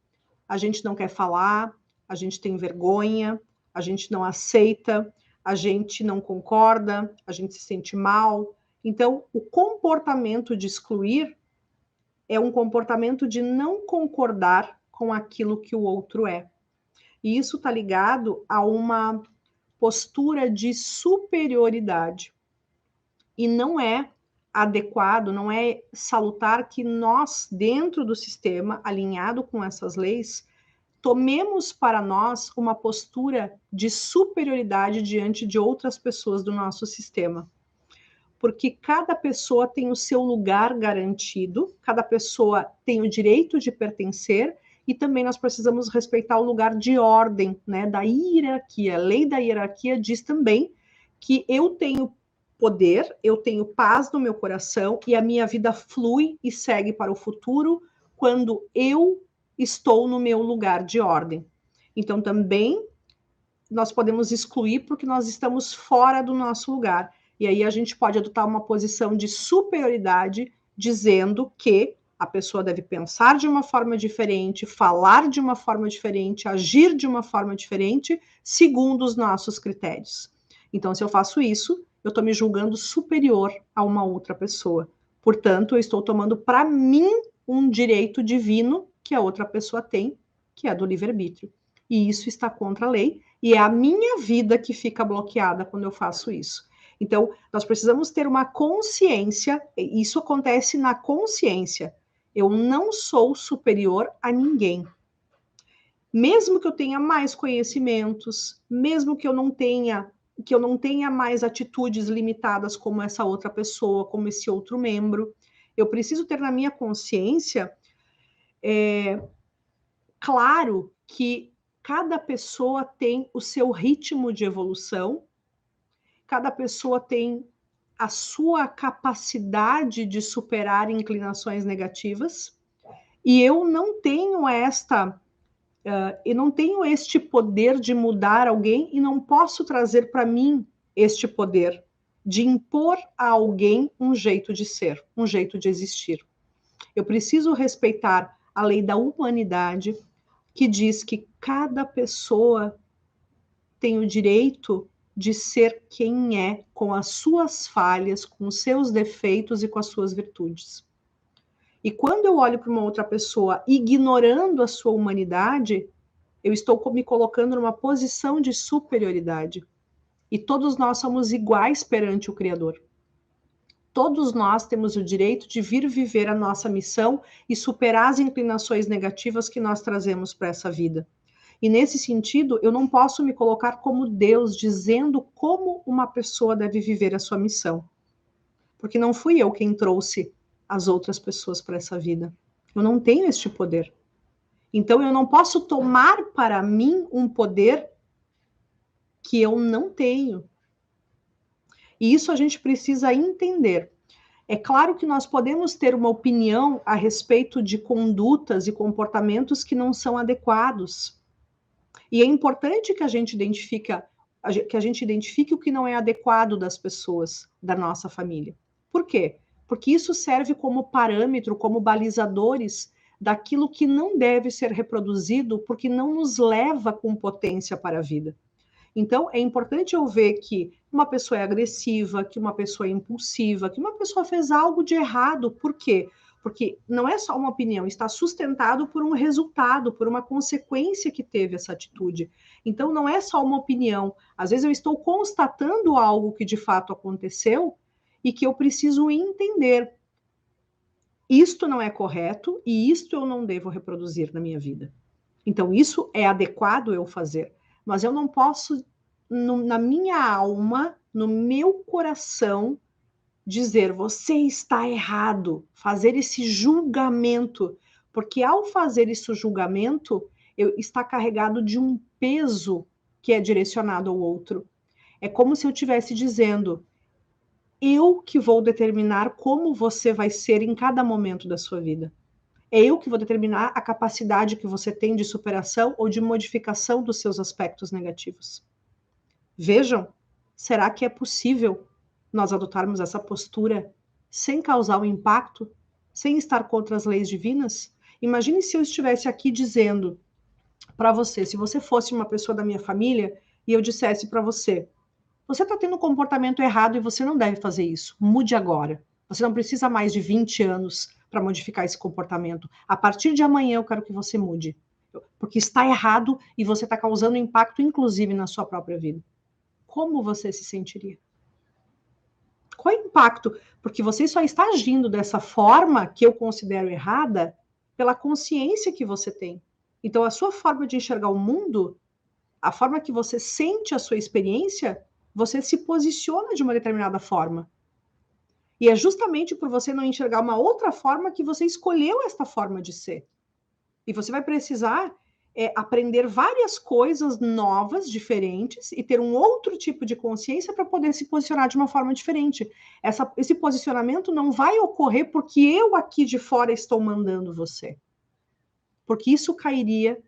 A gente não quer falar, a gente tem vergonha, a gente não aceita, a gente não concorda, a gente se sente mal. Então, o comportamento de excluir é um comportamento de não concordar com aquilo que o outro é. E isso está ligado a uma postura de superioridade. E não é adequado, não é salutar que nós, dentro do sistema, alinhado com essas leis, tomemos para nós uma postura de superioridade diante de outras pessoas do nosso sistema. Porque cada pessoa tem o seu lugar garantido, cada pessoa tem o direito de pertencer e também nós precisamos respeitar o lugar de ordem, né, da hierarquia. A lei da hierarquia diz também que eu tenho poder, eu tenho paz no meu coração e a minha vida flui e segue para o futuro quando eu estou no meu lugar de ordem. Então, também nós podemos excluir porque nós estamos fora do nosso lugar. E aí a gente pode adotar uma posição de superioridade, dizendo que a pessoa deve pensar de uma forma diferente, falar de uma forma diferente, agir de uma forma diferente, segundo os nossos critérios. Então, se eu faço isso, eu estou me julgando superior a uma outra pessoa. Portanto, eu estou tomando para mim um direito divino que a outra pessoa tem, que é do livre-arbítrio. E isso está contra a lei, e é a minha vida que fica bloqueada quando eu faço isso. Então, nós precisamos ter uma consciência, isso acontece na consciência. Eu não sou superior a ninguém. Mesmo que eu tenha mais conhecimentos, mesmo que eu não tenha mais atitudes limitadas como essa outra pessoa, como esse outro membro, eu preciso ter na minha consciência claro que cada pessoa tem o seu ritmo de evolução, cada pessoa tem a sua capacidade de superar inclinações negativas, e eu não tenho este poder de mudar alguém e não posso trazer para mim este poder de impor a alguém um jeito de ser, um jeito de existir. Eu preciso respeitar a lei da humanidade, que diz que cada pessoa tem o direito de ser quem é, com as suas falhas, com os seus defeitos e com as suas virtudes. E quando eu olho para uma outra pessoa ignorando a sua humanidade, eu estou me colocando numa posição de superioridade. E todos nós somos iguais perante o Criador. Todos nós temos o direito de vir viver a nossa missão e superar as inclinações negativas que nós trazemos para essa vida. E nesse sentido, eu não posso me colocar como Deus, dizendo como uma pessoa deve viver a sua missão. Porque não fui eu quem trouxe as outras pessoas para essa vida. Eu não tenho este poder. Então, eu não posso tomar para mim um poder que eu não tenho. E isso a gente precisa entender. É claro que nós podemos ter uma opinião a respeito de condutas e comportamentos que não são adequados. E é importante que a gente identifique o que não é adequado das pessoas da nossa família. Por quê? Porque isso serve como parâmetro, como balizadores daquilo que não deve ser reproduzido, porque não nos leva com potência para a vida. Então, é importante eu ver que uma pessoa é agressiva, que uma pessoa é impulsiva, que uma pessoa fez algo de errado. Por quê? Porque não é só uma opinião, está sustentado por um resultado, por uma consequência que teve essa atitude. Então, não é só uma opinião. Às vezes eu estou constatando algo que de fato aconteceu e que eu preciso entender. Isto não é correto e isto eu não devo reproduzir na minha vida. Então, isso é adequado eu fazer. Mas eu não posso, na minha alma, no meu coração, dizer, você está errado, fazer esse julgamento, porque ao fazer esse julgamento, está carregado de um peso que é direcionado ao outro. É como se eu estivesse dizendo, eu que vou determinar como você vai ser em cada momento da sua vida. É eu que vou determinar a capacidade que você tem de superação ou de modificação dos seus aspectos negativos. Vejam, será que é possível nós adotarmos essa postura sem causar um impacto, sem estar contra as leis divinas? Imagine se eu estivesse aqui dizendo para você, se você fosse uma pessoa da minha família e eu dissesse para você, você está tendo um comportamento errado e você não deve fazer isso, mude agora. Você não precisa mais de 20 anos para modificar esse comportamento. A partir de amanhã eu quero que você mude, porque está errado e você está causando impacto, inclusive, na sua própria vida. Como você se sentiria? Qual é o impacto? Porque você só está agindo dessa forma que eu considero errada pela consciência que você tem. Então, a sua forma de enxergar o mundo, a forma que você sente a sua experiência, você se posiciona de uma determinada forma. E é justamente por você não enxergar uma outra forma que você escolheu esta forma de ser. E você vai precisar aprender várias coisas novas, diferentes, e ter um outro tipo de consciência para poder se posicionar de uma forma diferente. Esse posicionamento não vai ocorrer porque eu aqui de fora estou mandando você. Porque isso cairia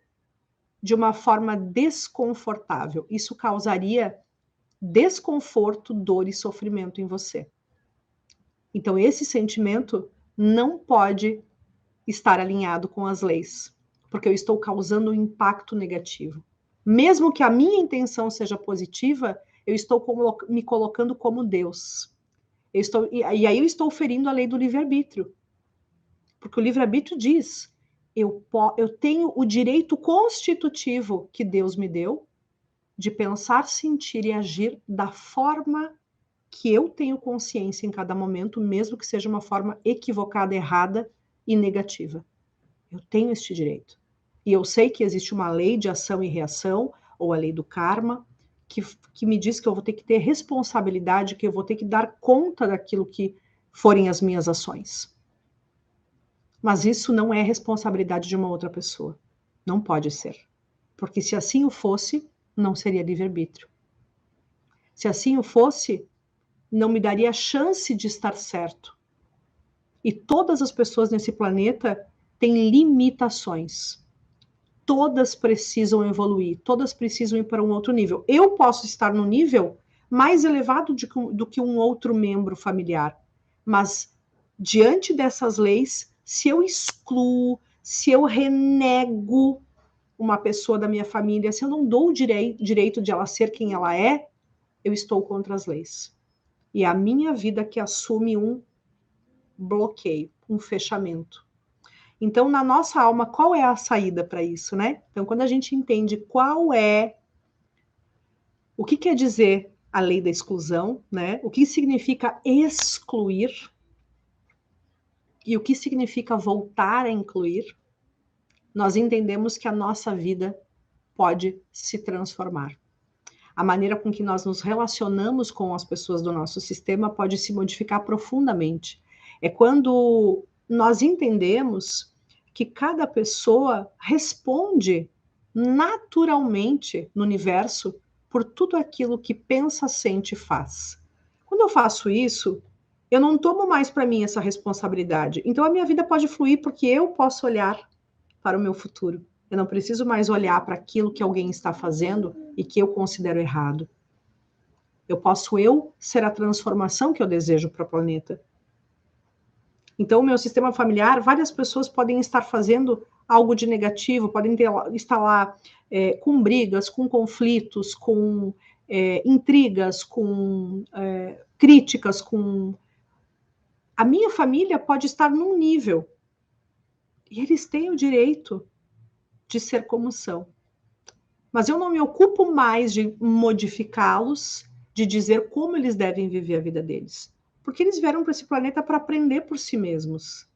de uma forma desconfortável. Isso causaria desconforto, dor e sofrimento em você. Então, esse sentimento não pode estar alinhado com as leis, porque eu estou causando um impacto negativo. Mesmo que a minha intenção seja positiva, eu estou me colocando como Deus. E aí eu estou ferindo a lei do livre-arbítrio. Porque o livre-arbítrio diz, eu tenho o direito constitutivo que Deus me deu de pensar, sentir e agir da forma que eu tenho consciência em cada momento, mesmo que seja uma forma equivocada, errada e negativa. Eu tenho este direito. E eu sei que existe uma lei de ação e reação, ou a lei do karma, que me diz que eu vou ter que ter responsabilidade, que eu vou ter que dar conta daquilo que forem as minhas ações. Mas isso não é responsabilidade de uma outra pessoa. Não pode ser. Porque se assim o fosse, não seria livre-arbítrio. Se assim o fosse, não me daria a chance de estar certo. E todas as pessoas nesse planeta têm limitações. Todas precisam evoluir, todas precisam ir para um outro nível. Eu posso estar no nível mais elevado do que um outro membro familiar, mas diante dessas leis, se eu excluo, se eu renego uma pessoa da minha família, se eu não dou o direito de ela ser quem ela é, eu estou contra as leis. E é a minha vida que assume um bloqueio, um fechamento. Então, na nossa alma, qual é a saída para isso, né? Então, quando a gente entende o que quer dizer a lei da exclusão, né? O que significa excluir e o que significa voltar a incluir, nós entendemos que a nossa vida pode se transformar. A maneira com que nós nos relacionamos com as pessoas do nosso sistema pode se modificar profundamente. É quando nós entendemos que cada pessoa responde naturalmente no universo por tudo aquilo que pensa, sente e faz. Quando eu faço isso, eu não tomo mais para mim essa responsabilidade. Então a minha vida pode fluir porque eu posso olhar para o meu futuro. Eu não preciso mais olhar para aquilo que alguém está fazendo e que eu considero errado. Eu posso ser a transformação que eu desejo para o planeta. Então, o meu sistema familiar, várias pessoas podem estar fazendo algo de negativo, podem estar lá com brigas, com conflitos, com intrigas, com críticas, com... A minha família pode estar num nível e eles têm o direito de ser como são. Mas eu não me ocupo mais de modificá-los, de dizer como eles devem viver a vida deles. Porque eles vieram para esse planeta para aprender por si mesmos.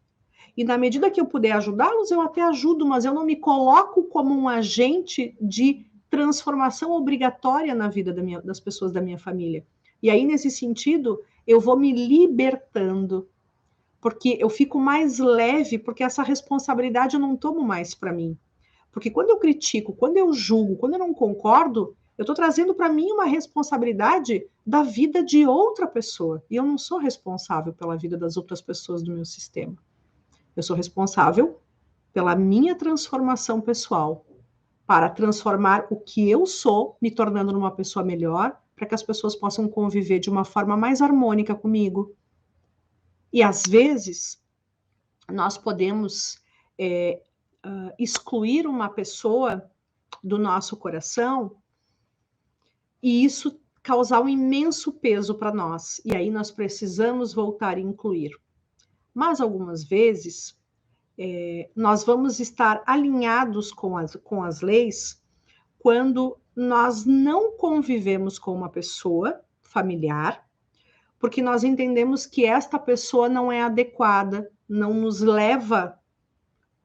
E na medida que eu puder ajudá-los, eu até ajudo, mas eu não me coloco como um agente de transformação obrigatória na vida das pessoas da minha família. E aí, nesse sentido, eu vou me libertando, porque eu fico mais leve, porque essa responsabilidade eu não tomo mais para mim. Porque quando eu critico, quando eu julgo, quando eu não concordo, eu estou trazendo para mim uma responsabilidade da vida de outra pessoa. E eu não sou responsável pela vida das outras pessoas do meu sistema. Eu sou responsável pela minha transformação pessoal, para transformar o que eu sou, me tornando numa pessoa melhor, para que as pessoas possam conviver de uma forma mais harmônica comigo. E às vezes, nós podemos excluir uma pessoa do nosso coração e isso causar um imenso peso para nós. E aí nós precisamos voltar a incluir. Mas algumas vezes nós vamos estar alinhados com as leis quando nós não convivemos com uma pessoa familiar, porque nós entendemos que esta pessoa não é adequada, não nos leva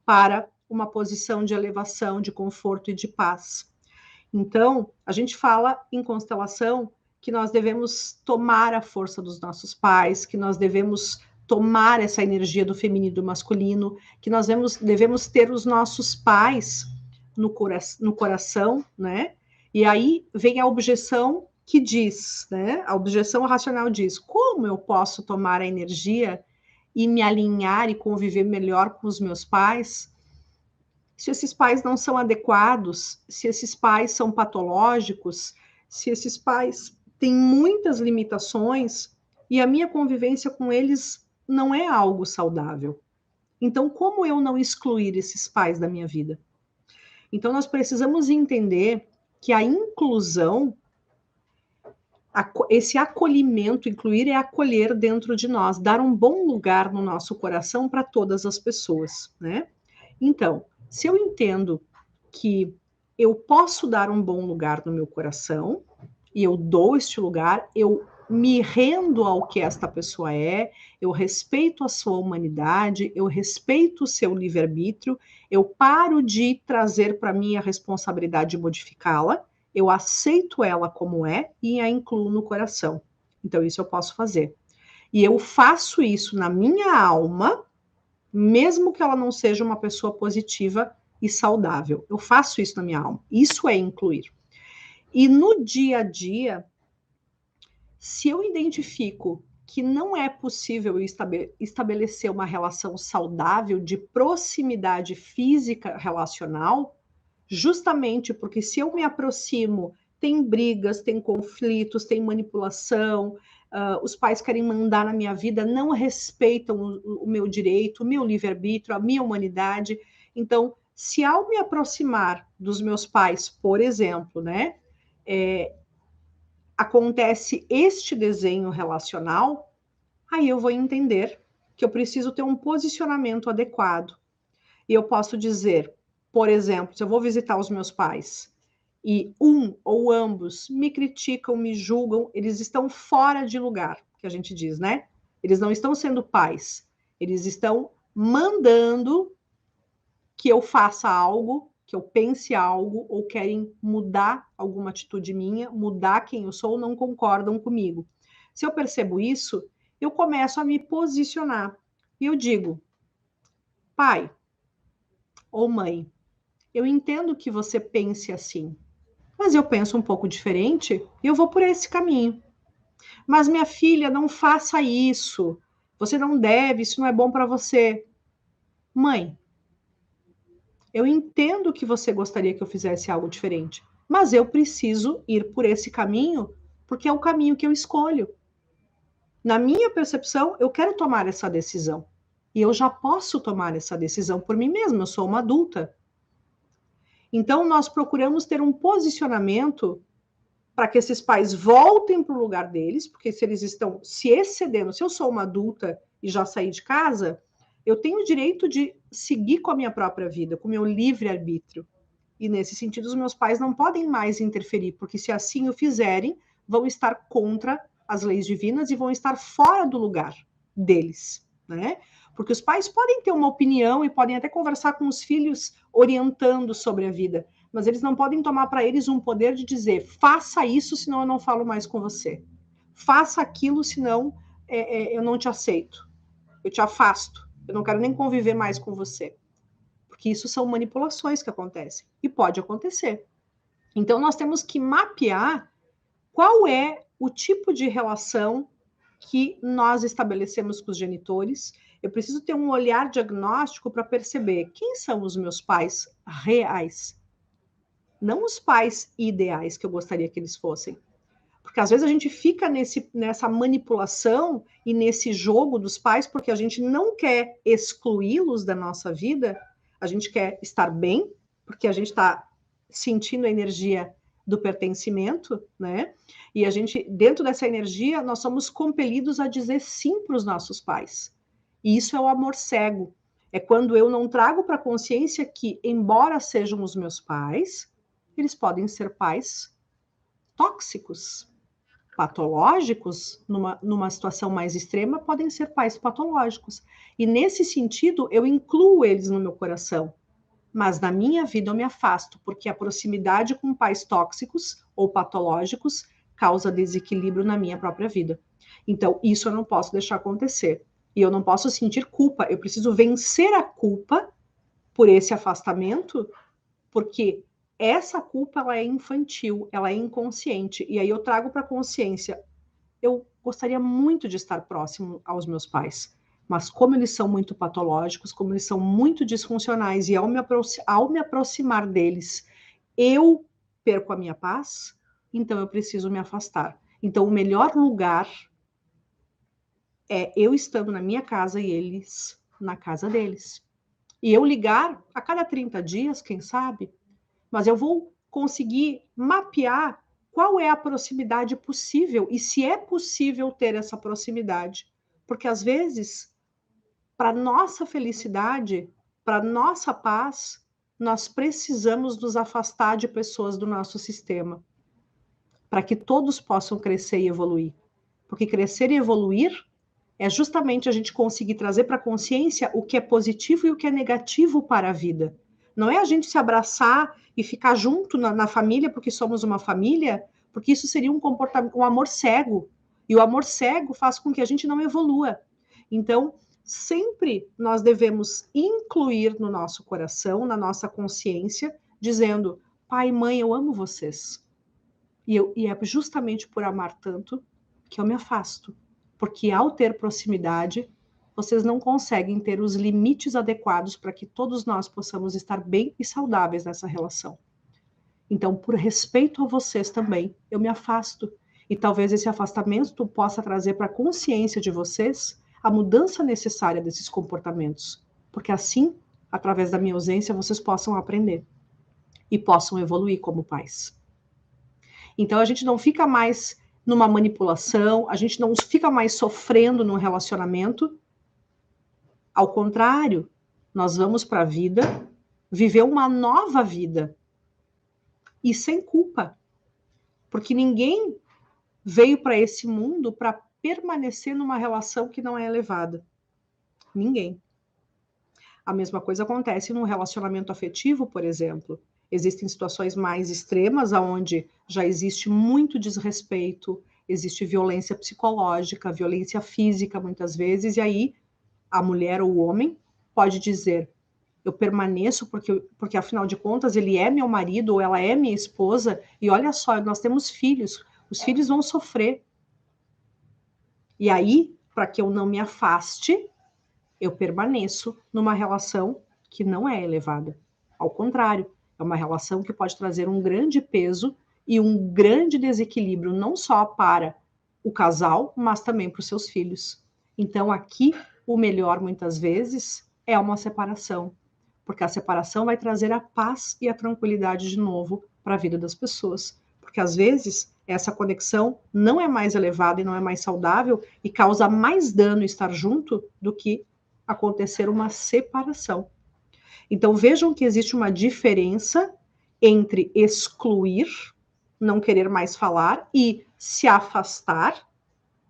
para uma posição de elevação, de conforto e de paz. Então, a gente fala em constelação que nós devemos tomar a força dos nossos pais, que nós devemos tomar essa energia do feminino e do masculino, que nós devemos ter os nossos pais no coração, né? E aí vem a objeção que diz, né? A objeção racional diz: como eu posso tomar a energia e me alinhar e conviver melhor com os meus pais se esses pais não são adequados, se esses pais são patológicos, se esses pais têm muitas limitações e a minha convivência com eles não é algo saudável. Então, como eu não excluir esses pais da minha vida? Então, nós precisamos entender que a inclusão, esse acolhimento, incluir é acolher dentro de nós, dar um bom lugar no nosso coração para todas as pessoas, né? Então, se eu entendo que eu posso dar um bom lugar no meu coração, e eu dou este lugar, eu me rendo ao que esta pessoa é, eu respeito a sua humanidade, eu respeito o seu livre-arbítrio, eu paro de trazer para mim a responsabilidade de modificá-la, eu aceito ela como é e a incluo no coração. Então, isso eu posso fazer. E eu faço isso na minha alma, mesmo que ela não seja uma pessoa positiva e saudável. Eu faço isso na minha alma. Isso é incluir. E no dia a dia, se eu identifico que não é possível estabelecer uma relação saudável de proximidade física relacional, justamente porque se eu me aproximo, tem brigas, tem conflitos, tem manipulação, os pais querem mandar na minha vida, não respeitam o meu direito, o meu livre-arbítrio, a minha humanidade. Então, se ao me aproximar dos meus pais, por exemplo, né, acontece este desenho relacional, aí eu vou entender que eu preciso ter um posicionamento adequado. E eu posso dizer, por exemplo, se eu vou visitar os meus pais e um ou ambos me criticam, me julgam, eles estão fora de lugar, que a gente diz, né? Eles não estão sendo pais, eles estão mandando que eu faça algo, que eu pense algo, ou querem mudar alguma atitude minha, mudar quem eu sou, não concordam comigo. Se eu percebo isso, eu começo a me posicionar. E eu digo, pai ou mãe, eu entendo que você pense assim, mas eu penso um pouco diferente e eu vou por esse caminho. Mas minha filha, não faça isso. Você não deve, isso não é bom para você. Mãe, eu entendo que você gostaria que eu fizesse algo diferente, mas eu preciso ir por esse caminho porque é o caminho que eu escolho. Na minha percepção, eu quero tomar essa decisão. E eu já posso tomar essa decisão por mim mesma, eu sou uma adulta. Então, nós procuramos ter um posicionamento para que esses pais voltem para o lugar deles, porque se eles estão se excedendo, se eu sou uma adulta e já saí de casa, eu tenho o direito de seguir com a minha própria vida, com o meu livre-arbítrio. E nesse sentido, os meus pais não podem mais interferir, porque se assim o fizerem, vão estar contra as leis divinas e vão estar fora do lugar deles, né? Porque os pais podem ter uma opinião e podem até conversar com os filhos orientando sobre a vida, mas eles não podem tomar para eles um poder de dizer, faça isso, senão eu não falo mais com você. Faça aquilo, senão eu não te aceito. Eu te afasto. Eu não quero nem conviver mais com você. Porque isso são manipulações que acontecem. E pode acontecer. Então, nós temos que mapear qual é o tipo de relação que nós estabelecemos com os genitores. Eu preciso ter um olhar diagnóstico para perceber quem são os meus pais reais. Não os pais ideais que eu gostaria que eles fossem. Porque às vezes a gente fica nessa manipulação e nesse jogo dos pais porque a gente não quer excluí-los da nossa vida, a gente quer estar bem, porque a gente está sentindo a energia do pertencimento, né? E a gente, dentro dessa energia, nós somos compelidos a dizer sim para os nossos pais. E isso é o amor cego. É quando eu não trago para a consciência que, embora sejam os meus pais, eles podem ser pais tóxicos, patológicos, numa situação mais extrema, podem ser pais patológicos. E nesse sentido, eu incluo eles no meu coração. Mas na minha vida eu me afasto, porque a proximidade com pais tóxicos ou patológicos causa desequilíbrio na minha própria vida. Então, isso eu não posso deixar acontecer. E eu não posso sentir culpa. Eu preciso vencer a culpa por esse afastamento, porque essa culpa ela é infantil, ela é inconsciente. E aí eu trago para a consciência. Eu gostaria muito de estar próximo aos meus pais, mas como eles são muito patológicos, como eles são muito disfuncionais, e ao me aproximar deles, eu perco a minha paz, então eu preciso me afastar. Então, o melhor lugar é eu estando na minha casa e eles na casa deles. E eu ligar a cada 30 dias, quem sabe, mas eu vou conseguir mapear qual é a proximidade possível e se é possível ter essa proximidade. Porque às vezes, para nossa felicidade, para nossa paz, nós precisamos nos afastar de pessoas do nosso sistema, para que todos possam crescer e evoluir. Porque crescer e evoluir é justamente a gente conseguir trazer para a consciência o que é positivo e o que é negativo para a vida. Não é a gente se abraçar e ficar junto na família porque somos uma família, porque isso seria um amor cego. E o amor cego faz com que a gente não evolua. Então, sempre nós devemos incluir no nosso coração, na nossa consciência, dizendo: pai e mãe, eu amo vocês. E é justamente por amar tanto que eu me afasto. Porque ao ter proximidade, vocês não conseguem ter os limites adequados para que todos nós possamos estar bem e saudáveis nessa relação. Então, por respeito a vocês também, eu me afasto. E talvez esse afastamento possa trazer para a consciência de vocês a mudança necessária desses comportamentos. Porque assim, através da minha ausência, vocês possam aprender e possam evoluir como pais. Então, a gente não fica mais numa manipulação, a gente não fica mais sofrendo num relacionamento. Ao contrário, nós vamos para a vida viver uma nova vida. E sem culpa. Porque ninguém veio para esse mundo para permanecer numa relação que não é elevada. Ninguém. A mesma coisa acontece num relacionamento afetivo, por exemplo. Existem situações mais extremas, onde já existe muito desrespeito, existe violência psicológica, violência física, muitas vezes, e aí a mulher ou o homem pode dizer: eu permaneço porque afinal de contas, ele é meu marido ou ela é minha esposa, e olha só, nós temos filhos, os filhos vão sofrer. E aí, para que eu não me afaste, eu permaneço numa relação que não é elevada. Ao contrário, é uma relação que pode trazer um grande peso e um grande desequilíbrio, não só para o casal, mas também para os seus filhos. Então, aqui, o melhor, muitas vezes, é uma separação. Porque a separação vai trazer a paz e a tranquilidade de novo para a vida das pessoas. Porque, às vezes, essa conexão não é mais elevada e não é mais saudável e causa mais dano estar junto do que acontecer uma separação. Então, vejam que existe uma diferença entre excluir, não querer mais falar, e se afastar,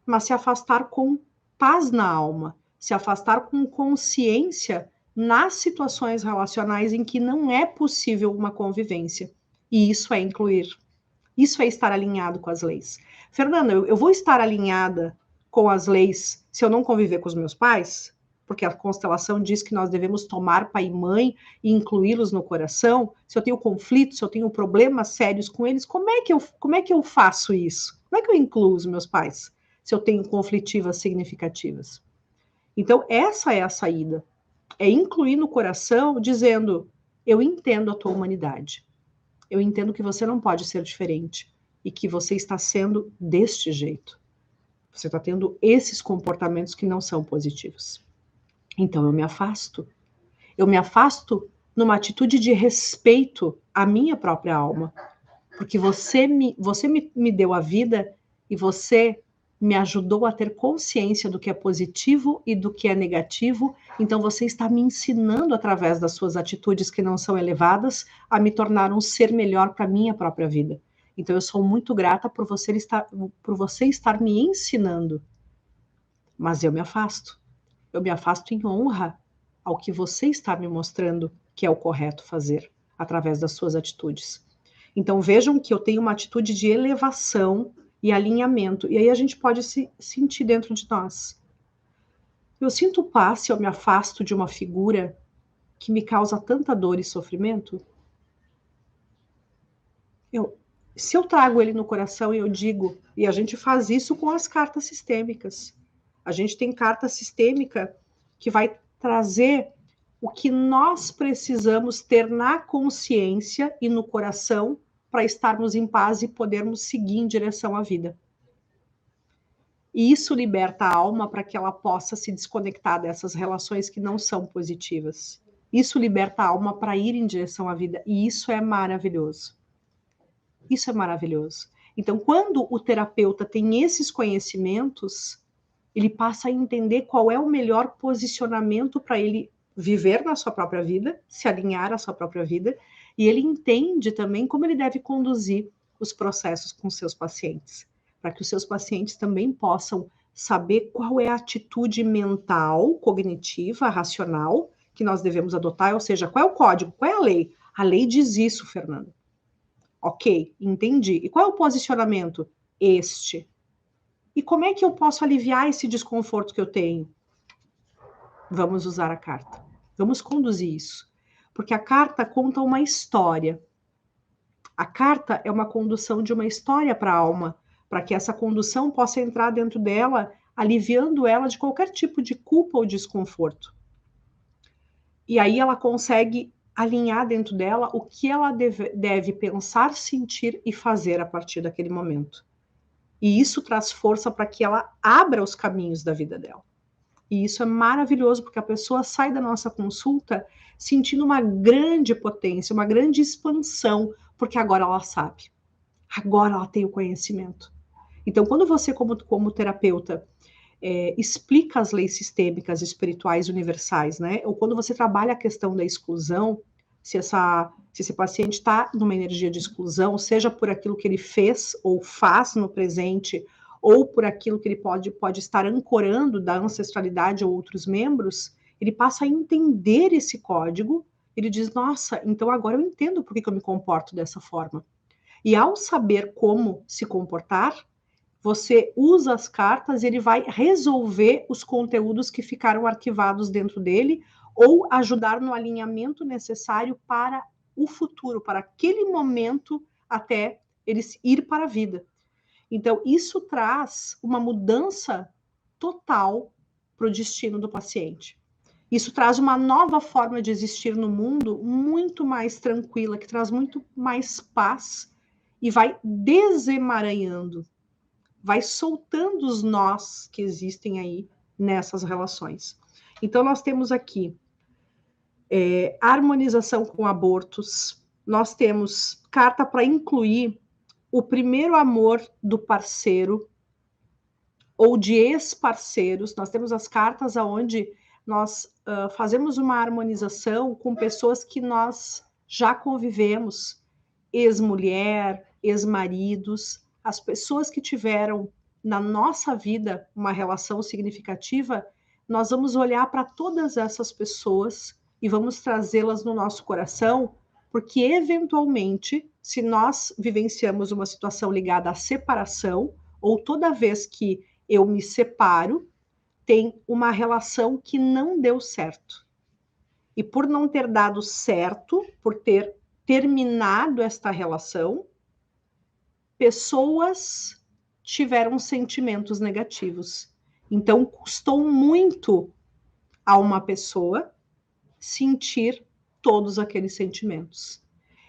mas se afastar com paz na alma, se afastar com consciência nas situações relacionais em que não é possível uma convivência. E isso é incluir. Isso é estar alinhado com as leis. Fernanda, eu vou estar alinhada com as leis se eu não conviver com os meus pais? Porque a constelação diz que nós devemos tomar pai e mãe e incluí-los no coração. Se eu tenho conflitos, se eu tenho problemas sérios com eles, como é que eu faço isso? Como é que eu incluo os meus pais se eu tenho conflitivas significativas? Então, essa é a saída. É incluir no coração dizendo: eu entendo a tua humanidade. Eu entendo que você não pode ser diferente e que você está sendo deste jeito. Você está tendo esses comportamentos que não são positivos. Então eu me afasto. Eu me afasto numa atitude de respeito à minha própria alma. Porque você me deu a vida e você me ajudou a ter consciência do que é positivo e do que é negativo. Então você está me ensinando, através das suas atitudes que não são elevadas, a me tornar um ser melhor para a minha própria vida. Então eu sou muito grata por você estar me ensinando. Mas eu me afasto. Eu me afasto em honra ao que você está me mostrando que é o correto fazer, através das suas atitudes. Então vejam que eu tenho uma atitude de elevação e alinhamento. E aí a gente pode se sentir dentro de nós. Eu sinto paz se eu me afasto de uma figura que me causa tanta dor e sofrimento? Se eu trago ele no coração e eu digo, e a gente faz isso com as cartas sistêmicas. A gente tem carta sistêmica que vai trazer o que nós precisamos ter na consciência e no coração para estarmos em paz e podermos seguir em direção à vida. E isso liberta a alma para que ela possa se desconectar dessas relações que não são positivas. Isso liberta a alma para ir em direção à vida. E isso é maravilhoso. Isso é maravilhoso. Então, quando o terapeuta tem esses conhecimentos, ele passa a entender qual é o melhor posicionamento para ele viver na sua própria vida, se alinhar à sua própria vida, e ele entende também como ele deve conduzir os processos com seus pacientes, para que os seus pacientes também possam saber qual é a atitude mental, cognitiva, racional que nós devemos adotar, ou seja, qual é o código, qual é a lei? A lei diz isso, Fernanda. Ok, entendi. E qual é o posicionamento? Este. E como é que eu posso aliviar esse desconforto que eu tenho? vamos usar a carta. Vamos conduzir isso. Porque a carta conta uma história. A carta é uma condução de uma história para a alma, para que essa condução possa entrar dentro dela, aliviando ela de qualquer tipo de culpa ou desconforto. E aí ela consegue alinhar dentro dela o que ela deve pensar, sentir e fazer a partir daquele momento. E isso traz força para que ela abra os caminhos da vida dela. E isso é maravilhoso, porque a pessoa sai da nossa consulta sentindo uma grande potência, uma grande expansão, porque agora ela sabe. Agora ela tem o conhecimento. Então, quando você, como terapeuta, explica as leis sistêmicas espirituais universais, né? Ou quando você trabalha a questão da exclusão, se esse paciente está numa energia de exclusão, seja por aquilo que ele fez ou faz no presente, ou por aquilo que ele pode estar ancorando da ancestralidade ou outros membros, ele passa a entender esse código, ele diz, nossa, então agora eu entendo por que eu me comporto dessa forma. E ao saber como se comportar, você usa as cartas e ele vai resolver os conteúdos que ficaram arquivados dentro dele ou ajudar no alinhamento necessário para o futuro, para aquele momento até ele ir para a vida. Então, isso traz uma mudança total para o destino do paciente. Isso traz uma nova forma de existir no mundo muito mais tranquila, que traz muito mais paz e vai desemaranhando, vai soltando os nós que existem aí nessas relações. Então, nós temos aqui harmonização com abortos, nós temos carta para incluir o primeiro amor do parceiro ou de ex-parceiros. Nós temos as cartas onde nós fazemos uma harmonização com pessoas que nós já convivemos, ex-mulher, ex-maridos, as pessoas que tiveram na nossa vida uma relação significativa, nós vamos olhar para todas essas pessoas e vamos trazê-las no nosso coração, porque eventualmente, se nós vivenciamos uma situação ligada à separação, ou toda vez que eu me separo, tem uma relação que não deu certo. E por não ter dado certo, por ter terminado esta relação, pessoas tiveram sentimentos negativos. Então, custou muito a uma pessoa sentir todos aqueles sentimentos.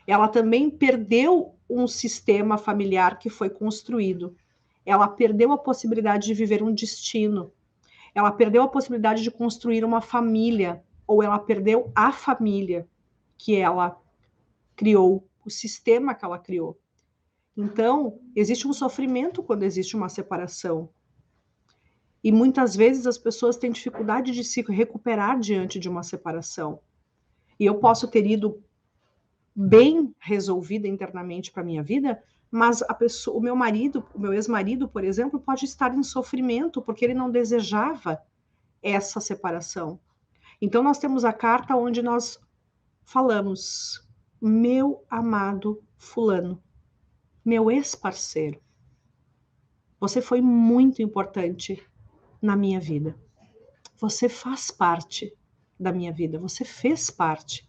Ela também perdeu um sistema familiar que foi construído. Ela perdeu a possibilidade de viver um destino. Ela perdeu a possibilidade de construir uma família, ou ela perdeu a família que ela criou, o sistema que ela criou. Então, existe um sofrimento quando existe uma separação. E muitas vezes as pessoas têm dificuldade de se recuperar diante de uma separação. E eu posso ter ido bem resolvida internamente para a minha vida, mas o meu marido, o meu ex-marido, por exemplo, pode estar em sofrimento porque ele não desejava essa separação. Então, nós temos a carta onde nós falamos, meu amado fulano, meu ex-parceiro, você foi muito importante na minha vida. Você faz parte da minha vida, você fez parte.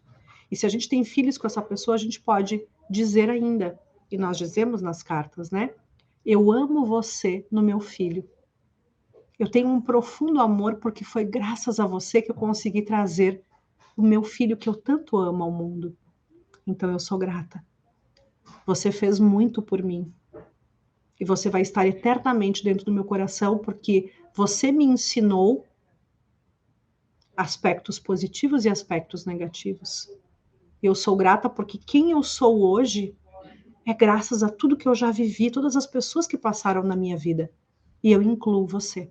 E se a gente tem filhos com essa pessoa, a gente pode dizer ainda, e nós dizemos nas cartas, né? Eu amo você no meu filho. Eu tenho um profundo amor porque foi graças a você que eu consegui trazer o meu filho que eu tanto amo ao mundo. Então eu sou grata. Você fez muito por mim. E você vai estar eternamente dentro do meu coração porque você me ensinou aspectos positivos e aspectos negativos. Eu sou grata porque quem eu sou hoje é graças a tudo que eu já vivi, todas as pessoas que passaram na minha vida. E eu incluo você.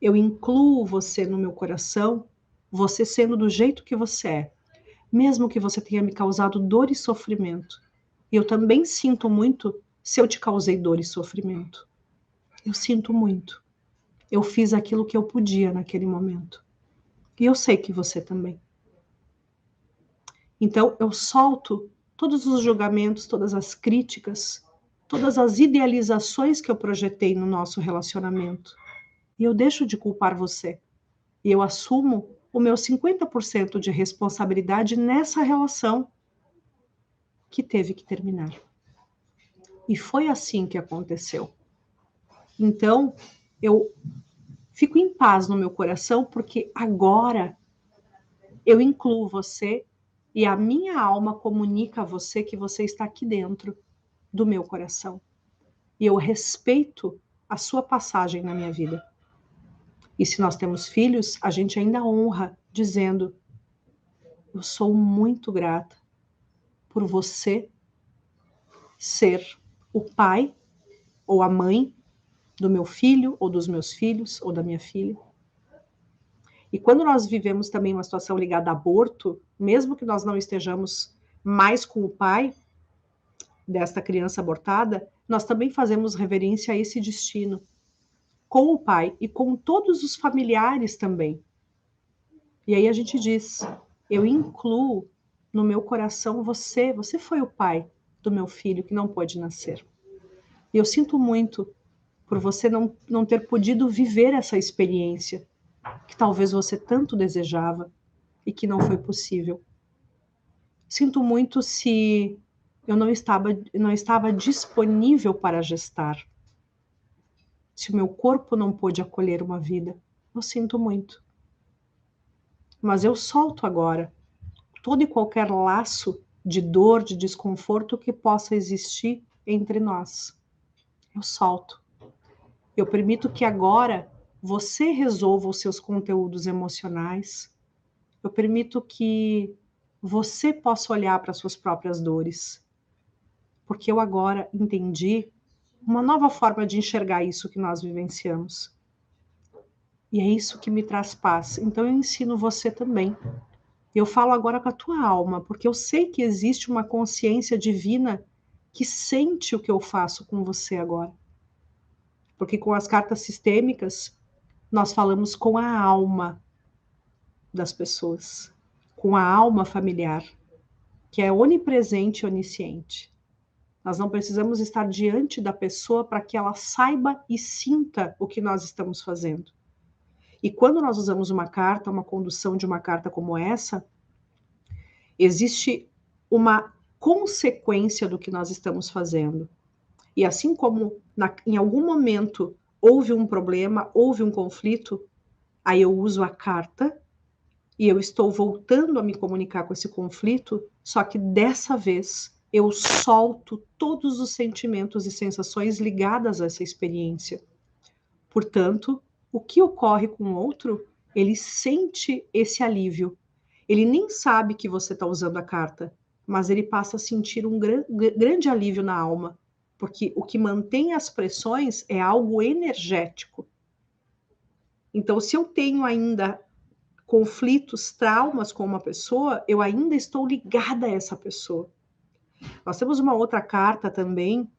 Eu incluo você no meu coração, você sendo do jeito que você é. Mesmo que você tenha me causado dor e sofrimento. E eu também sinto muito se eu te causei dor e sofrimento. Eu sinto muito. Eu fiz aquilo que eu podia naquele momento. E eu sei que você também. Então, eu solto todos os julgamentos, todas as críticas, todas as idealizações que eu projetei no nosso relacionamento. E eu deixo de culpar você. E eu assumo o meu 50% de responsabilidade nessa relação que teve que terminar. E foi assim que aconteceu. Então, eu fico em paz no meu coração, porque agora eu incluo você e a minha alma comunica a você que você está aqui dentro do meu coração. E eu respeito a sua passagem na minha vida. E se nós temos filhos, a gente ainda honra, dizendo: eu sou muito grata por você ser o pai ou a mãe do meu filho, ou dos meus filhos, ou da minha filha. E quando nós vivemos também uma situação ligada a aborto, mesmo que nós não estejamos mais com o pai desta criança abortada, nós também fazemos reverência a esse destino, com o pai e com todos os familiares também. E aí a gente diz: eu incluo no meu coração você foi o pai do meu filho que não pôde nascer. E eu sinto muito por você não ter podido viver essa experiência que talvez você tanto desejava e que não foi possível. Sinto muito se eu não estava disponível para gestar. Se o meu corpo não pôde acolher uma vida, eu sinto muito. Mas eu solto agora todo e qualquer laço de dor, de desconforto que possa existir entre nós. Eu solto. Eu permito que agora você resolva os seus conteúdos emocionais. Eu permito que você possa olhar para as suas próprias dores. Porque eu agora entendi uma nova forma de enxergar isso que nós vivenciamos. E é isso que me traz paz. Então eu ensino você também. Eu falo agora com a tua alma, porque eu sei que existe uma consciência divina que sente o que eu faço com você agora. Porque com as cartas sistêmicas, nós falamos com a alma das pessoas, com a alma familiar, que é onipresente e onisciente. Nós não precisamos estar diante da pessoa para que ela saiba e sinta o que nós estamos fazendo. E quando nós usamos uma carta, uma condução de uma carta como essa, existe uma consequência do que nós estamos fazendo. E assim como em algum momento houve um problema, houve um conflito, aí eu uso a carta e eu estou voltando a me comunicar com esse conflito, só que dessa vez eu solto todos os sentimentos e sensações ligadas a essa experiência. Portanto, o que ocorre com o outro, ele sente esse alívio. Ele nem sabe que você está usando a carta, mas ele passa a sentir um grande alívio na alma, porque o que mantém as pressões é algo energético. Então, se eu tenho ainda conflitos, traumas com uma pessoa, eu ainda estou ligada a essa pessoa. Nós temos uma outra carta também,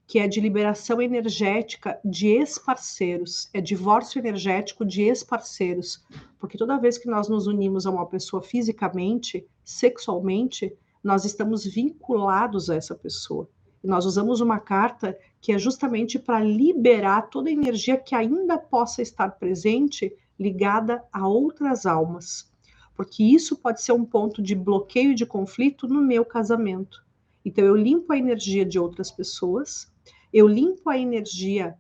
que é de liberação energética de ex-parceiros, é divórcio energético de ex-parceiros, porque toda vez que nós nos unimos a uma pessoa fisicamente, sexualmente, nós estamos vinculados a essa pessoa. E nós usamos uma carta que é justamente para liberar toda a energia que ainda possa estar presente, ligada a outras almas, porque isso pode ser um ponto de bloqueio e de conflito no meu casamento. Então eu limpo a energia de outras pessoas, eu limpo a energia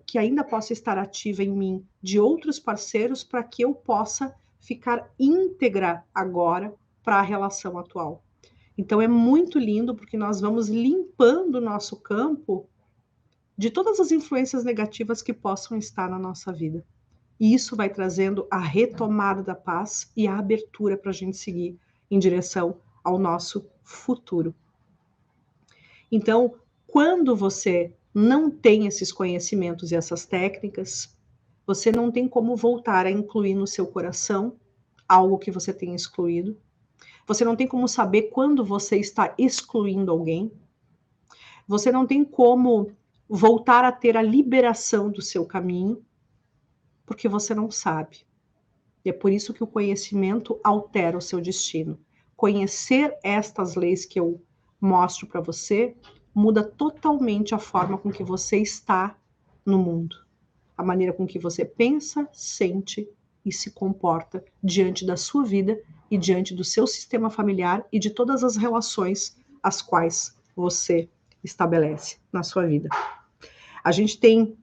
que ainda possa estar ativa em mim de outros parceiros para que eu possa ficar íntegra agora para a relação atual. Então é muito lindo porque nós vamos limpando o nosso campo de todas as influências negativas que possam estar na nossa vida. E isso vai trazendo a retomada da paz e a abertura para a gente seguir em direção ao nosso futuro. Então, quando você não tem esses conhecimentos e essas técnicas, você não tem como voltar a incluir no seu coração algo que você tenha excluído. Você não tem como saber quando você está excluindo alguém. Você não tem como voltar a ter a liberação do seu caminho, porque você não sabe. E é por isso que o conhecimento altera o seu destino. Conhecer estas leis que eu mostro para você muda totalmente a forma com que você está no mundo. A maneira com que você pensa, sente e se comporta diante da sua vida e diante do seu sistema familiar e de todas as relações as quais você estabelece na sua vida. A gente tem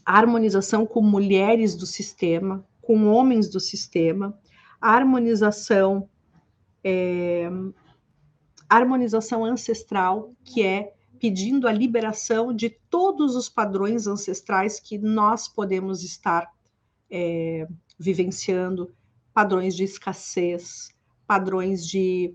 a harmonização com mulheres do sistema, com homens do sistema, a harmonização ancestral, que é pedindo a liberação de todos os padrões ancestrais que nós podemos estar vivenciando, padrões de escassez, padrões de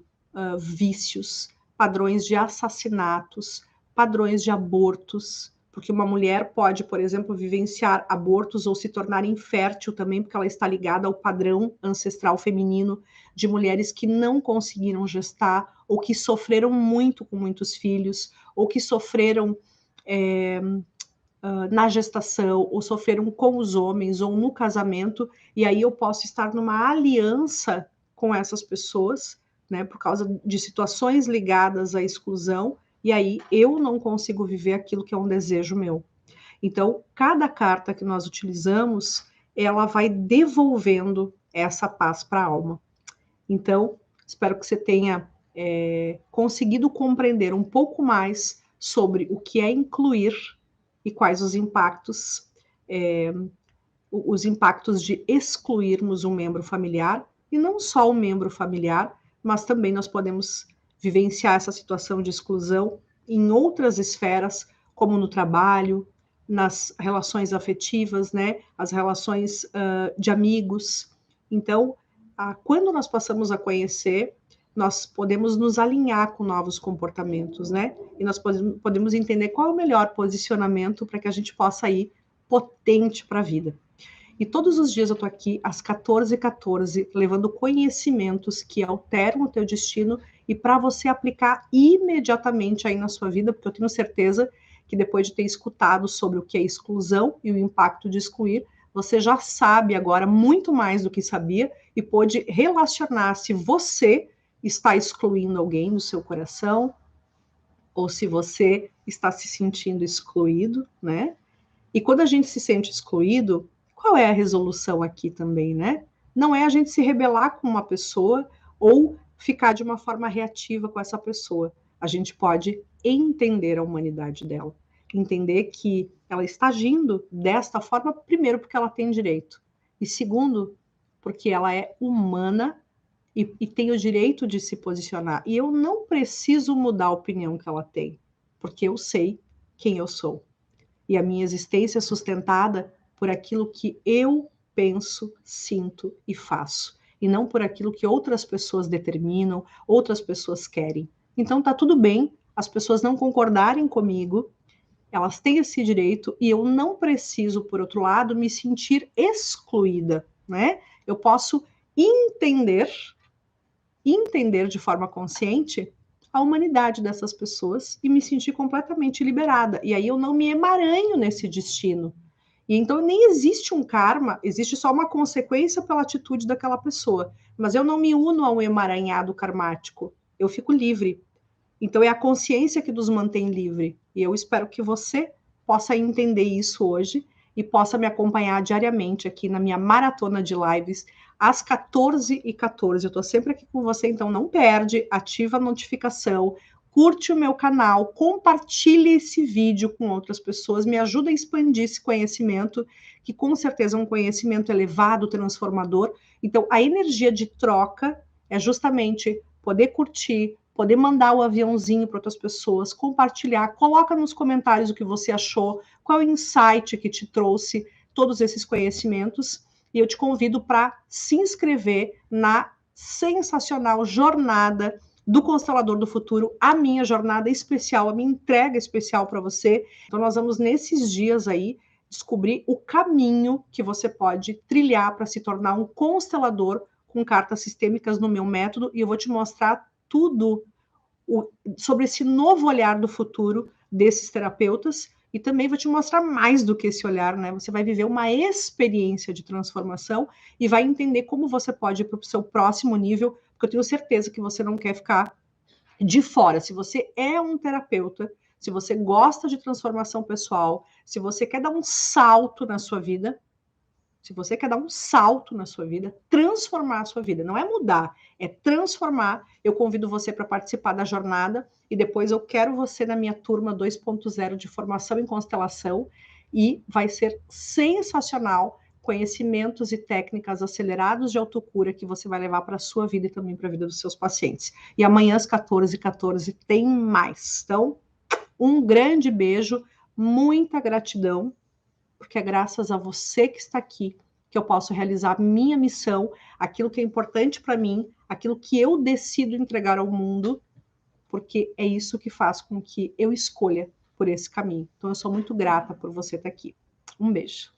vícios, padrões de assassinatos, padrões de abortos, porque uma mulher pode, por exemplo, vivenciar abortos ou se tornar infértil também, porque ela está ligada ao padrão ancestral feminino de mulheres que não conseguiram gestar, ou que sofreram muito com muitos filhos, ou que sofreram na gestação, ou sofreram com os homens, ou no casamento, e aí eu posso estar numa aliança com essas pessoas, né, por causa de situações ligadas à exclusão, e aí eu não consigo viver aquilo que é um desejo meu. Então, cada carta que nós utilizamos, ela vai devolvendo essa paz para a alma. Então, espero que você tenha conseguido compreender um pouco mais sobre o que é incluir e quais os impactos de excluirmos um membro familiar, e não só o membro familiar, mas também nós podemos vivenciar essa situação de exclusão em outras esferas, como no trabalho, nas relações afetivas, né? As relações de amigos. Então, quando nós passamos a conhecer, nós podemos nos alinhar com novos comportamentos, né? E nós podemos entender qual é o melhor posicionamento para que a gente possa ir potente para a vida. E todos os dias eu estou aqui às 14h14, levando conhecimentos que alteram o teu destino e para você aplicar imediatamente aí na sua vida, porque eu tenho certeza que depois de ter escutado sobre o que é exclusão e o impacto de excluir, você já sabe agora muito mais do que sabia e pode relacionar se você está excluindo alguém do seu coração ou se você está se sentindo excluído, né? E quando a gente se sente excluído, qual é a resolução aqui também, né? Não é a gente se rebelar com uma pessoa ou ficar de uma forma reativa com essa pessoa. A gente pode entender a humanidade dela, entender que ela está agindo desta forma, primeiro, porque ela tem direito, e segundo, porque ela é humana e tem o direito de se posicionar. E eu não preciso mudar a opinião que ela tem, porque eu sei quem eu sou. E a minha existência é sustentada por aquilo que eu penso, sinto e faço, e não por aquilo que outras pessoas determinam, outras pessoas querem. Então tá tudo bem as pessoas não concordarem comigo, elas têm esse direito, e eu não preciso, por outro lado, me sentir excluída, né? Eu posso entender de forma consciente a humanidade dessas pessoas e me sentir completamente liberada. E aí eu não me emaranho nesse destino. E então nem existe um karma, existe só uma consequência pela atitude daquela pessoa. Mas eu não me uno a um emaranhado karmático. Eu fico livre. Então é a consciência que nos mantém livre. E eu espero que você possa entender isso hoje e possa me acompanhar diariamente aqui na minha maratona de lives às 14h14. Eu estou sempre aqui com você, então não perde, ativa a notificação, curte o meu canal, compartilhe esse vídeo com outras pessoas, me ajuda a expandir esse conhecimento, que com certeza é um conhecimento elevado, transformador. Então, a energia de troca é justamente poder curtir, poder mandar o aviãozinho para outras pessoas, compartilhar, coloca nos comentários o que você achou, qual é o insight que te trouxe todos esses conhecimentos, e eu te convido para se inscrever na sensacional jornada do Constelador do Futuro, a minha jornada especial, a minha entrega especial para você. Então nós vamos nesses dias aí descobrir o caminho que você pode trilhar para se tornar um constelador com cartas sistêmicas no meu método, e eu vou te mostrar tudo sobre esse novo olhar do futuro desses terapeutas, e também vou te mostrar mais do que esse olhar, né? Você vai viver uma experiência de transformação e vai entender como você pode ir para o seu próximo nível, porque eu tenho certeza que você não quer ficar de fora. Se você é um terapeuta, se você gosta de transformação pessoal, se você quer dar um salto na sua vida, Se você quer dar um salto na sua vida, transformar a sua vida, não é mudar, é transformar, eu convido você para participar da jornada e depois eu quero você na minha turma 2.0 de formação em constelação e vai ser sensacional conhecimentos e técnicas acelerados de autocura que você vai levar para a sua vida e também para a vida dos seus pacientes. E amanhã às 14h14 tem mais. Então, um grande beijo, muita gratidão, porque é graças a você que está aqui que eu posso realizar minha missão, aquilo que é importante para mim, aquilo que eu decido entregar ao mundo, porque é isso que faz com que eu escolha por esse caminho. Então, eu sou muito grata por você estar aqui. Um beijo.